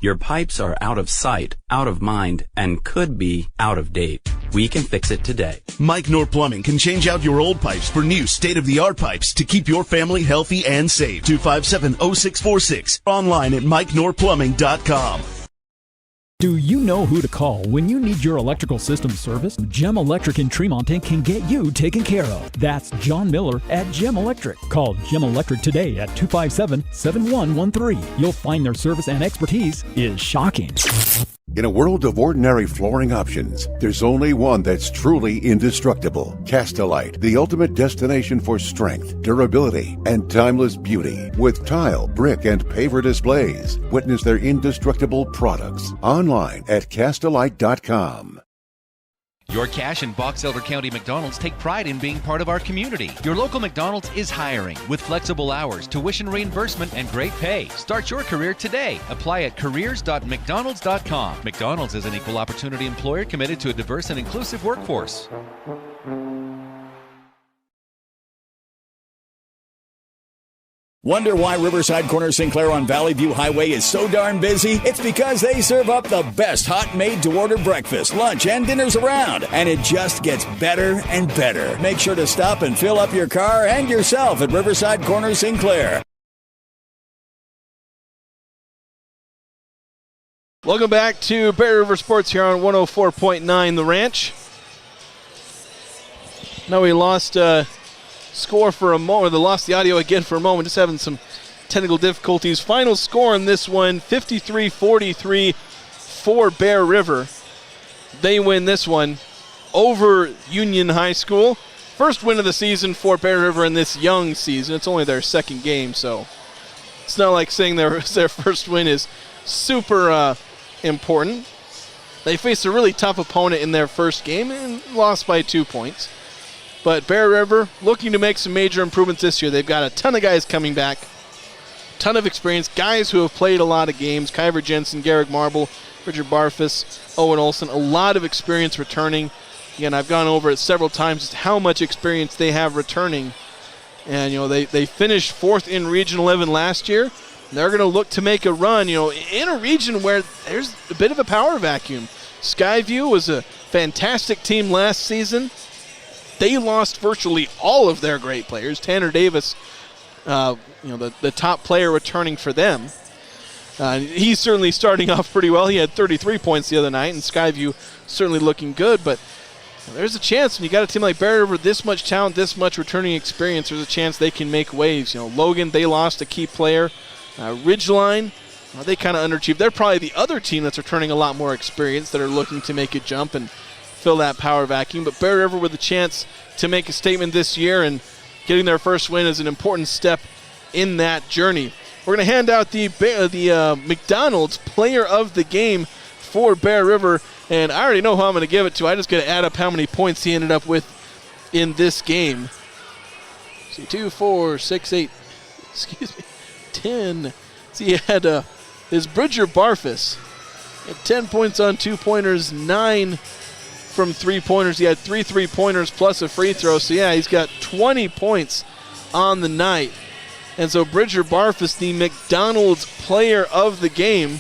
Your pipes are out of sight, out of mind, and could be out of date. We can fix it today.
Mike Nor Plumbing can change out your old pipes for new state-of-the-art pipes to keep your family healthy and safe. 257-0646. Online at MikeNorPlumbing.com.
Do you know who to call when you need your electrical system serviced? Gem Electric in Tremonton can get you taken care of. That's John Miller at Gem Electric. Call Gem Electric today at 257-7113. You'll find their service and expertise is shocking.
In a world of ordinary flooring options, there's only one that's truly indestructible. Castelite, the ultimate destination for strength, durability, and timeless beauty. With tile, brick, and paver displays. Witness their indestructible products online at Castelite.com.
Your Cache and Box Elder County McDonald's take pride in being part of our community. Your local McDonald's is hiring with flexible hours, tuition reimbursement, and great pay. Start your career today. Apply at careers.mcdonalds.com. McDonald's is an equal opportunity employer committed to a diverse and inclusive workforce.
Wonder why Riverside Corner Sinclair on Valley View Highway is so darn busy? It's because they serve up the best hot made-to-order breakfast, lunch, and dinners around. And it just gets better and better. Make sure to stop and fill up your car and yourself at Riverside Corner Sinclair.
Welcome back to Bear River Sports here on 104.9 The Ranch. Now we lost score for a moment. They lost the audio again for a moment, just having some technical difficulties. Final score in this one, 53-43 for Bear River. They win this one over Union High School. First win of the season for Bear River in this young season. It's only their second game, so it's not like saying their first win is super important. They faced a really tough opponent in their first game and lost by 2 points. But Bear River looking to make some major improvements this year. They've got a ton of guys coming back, ton of experience, guys who have played a lot of games. Kyver Jensen, Garrick Marble, Richard Barfus, Owen Olson, a lot of experience returning. Again, I've gone over it several times just how much experience they have returning. And, they finished fourth in Region 11 last year. They're going to look to make a run, in a region where there's a bit of a power vacuum. Skyview was a fantastic team last season. They lost virtually all of their great players. Tanner Davis, the top player returning for them. He's certainly starting off pretty well. He had 33 points the other night, and Skyview certainly looking good. But there's a chance when you got a team like Bear River, this much talent, this much returning experience, there's a chance they can make waves. Logan, they lost a key player. Ridgeline, they kind of underachieved. They're probably the other team that's returning a lot more experience that are looking to make a jump and fill that power vacuum. But Bear River with a chance to make a statement this year, and getting their first win is an important step in that journey. We're going to hand out the McDonald's Player of the Game for Bear River, and I already know who I'm going to give it to. I just got to add up how many points he ended up with in this game. See, 2, 4, 6, 8, 10. See, he had his Bridger Barfus had 10 points on 2-pointers, 9 from 3-pointers. He had 3 3-pointers plus a free throw. So, yeah, he's got 20 points on the night. And so Bridger Barfus, the McDonald's Player of the Game.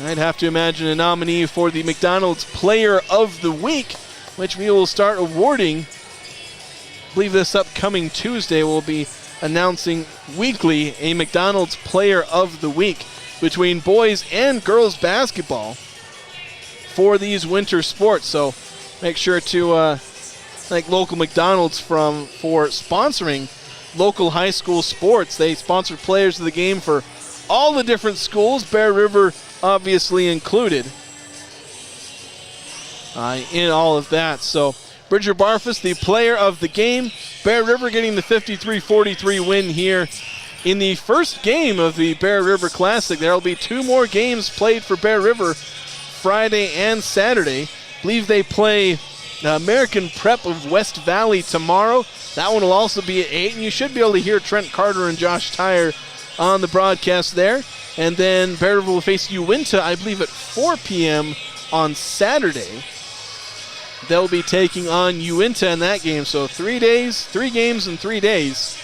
I'd have to imagine a nominee for the McDonald's Player of the Week, which we will start awarding. I believe this upcoming Tuesday we'll be announcing weekly a McDonald's Player of the Week. between boys and girls basketball for these winter sports. So make sure to thank local McDonald's for sponsoring local high school sports. They sponsor players of the game for all the different schools, Bear River obviously included in all of that. So Bridger Barfus, the player of the game. Bear River getting the 53-43 win here in the first game of the Bear River Classic. There will be 2 more games played for Bear River, Friday and Saturday. I believe they play American Prep of West Valley tomorrow. That one will also be at 8, and you should be able to hear Trent Carter and Josh Tyre on the broadcast there. And then Bear River will face Uinta, I believe, at 4 p.m. on Saturday. They'll be taking on Uinta in that game. So 3 games in 3 days.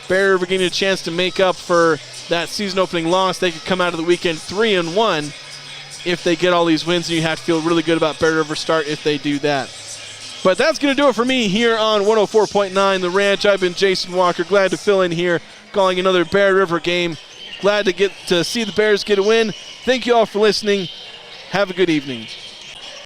Bear River getting a chance to make up for that season opening loss. They could come out of the weekend 3-1 if they get all these wins, and you have to feel really good about Bear River start if they do that. But that's going to do it for me here on 104.9 The Ranch. I've been Jason Walker. Glad to fill in here, calling another Bear River game. Glad to get to see the Bears get a win. Thank you all for listening. Have a good evening.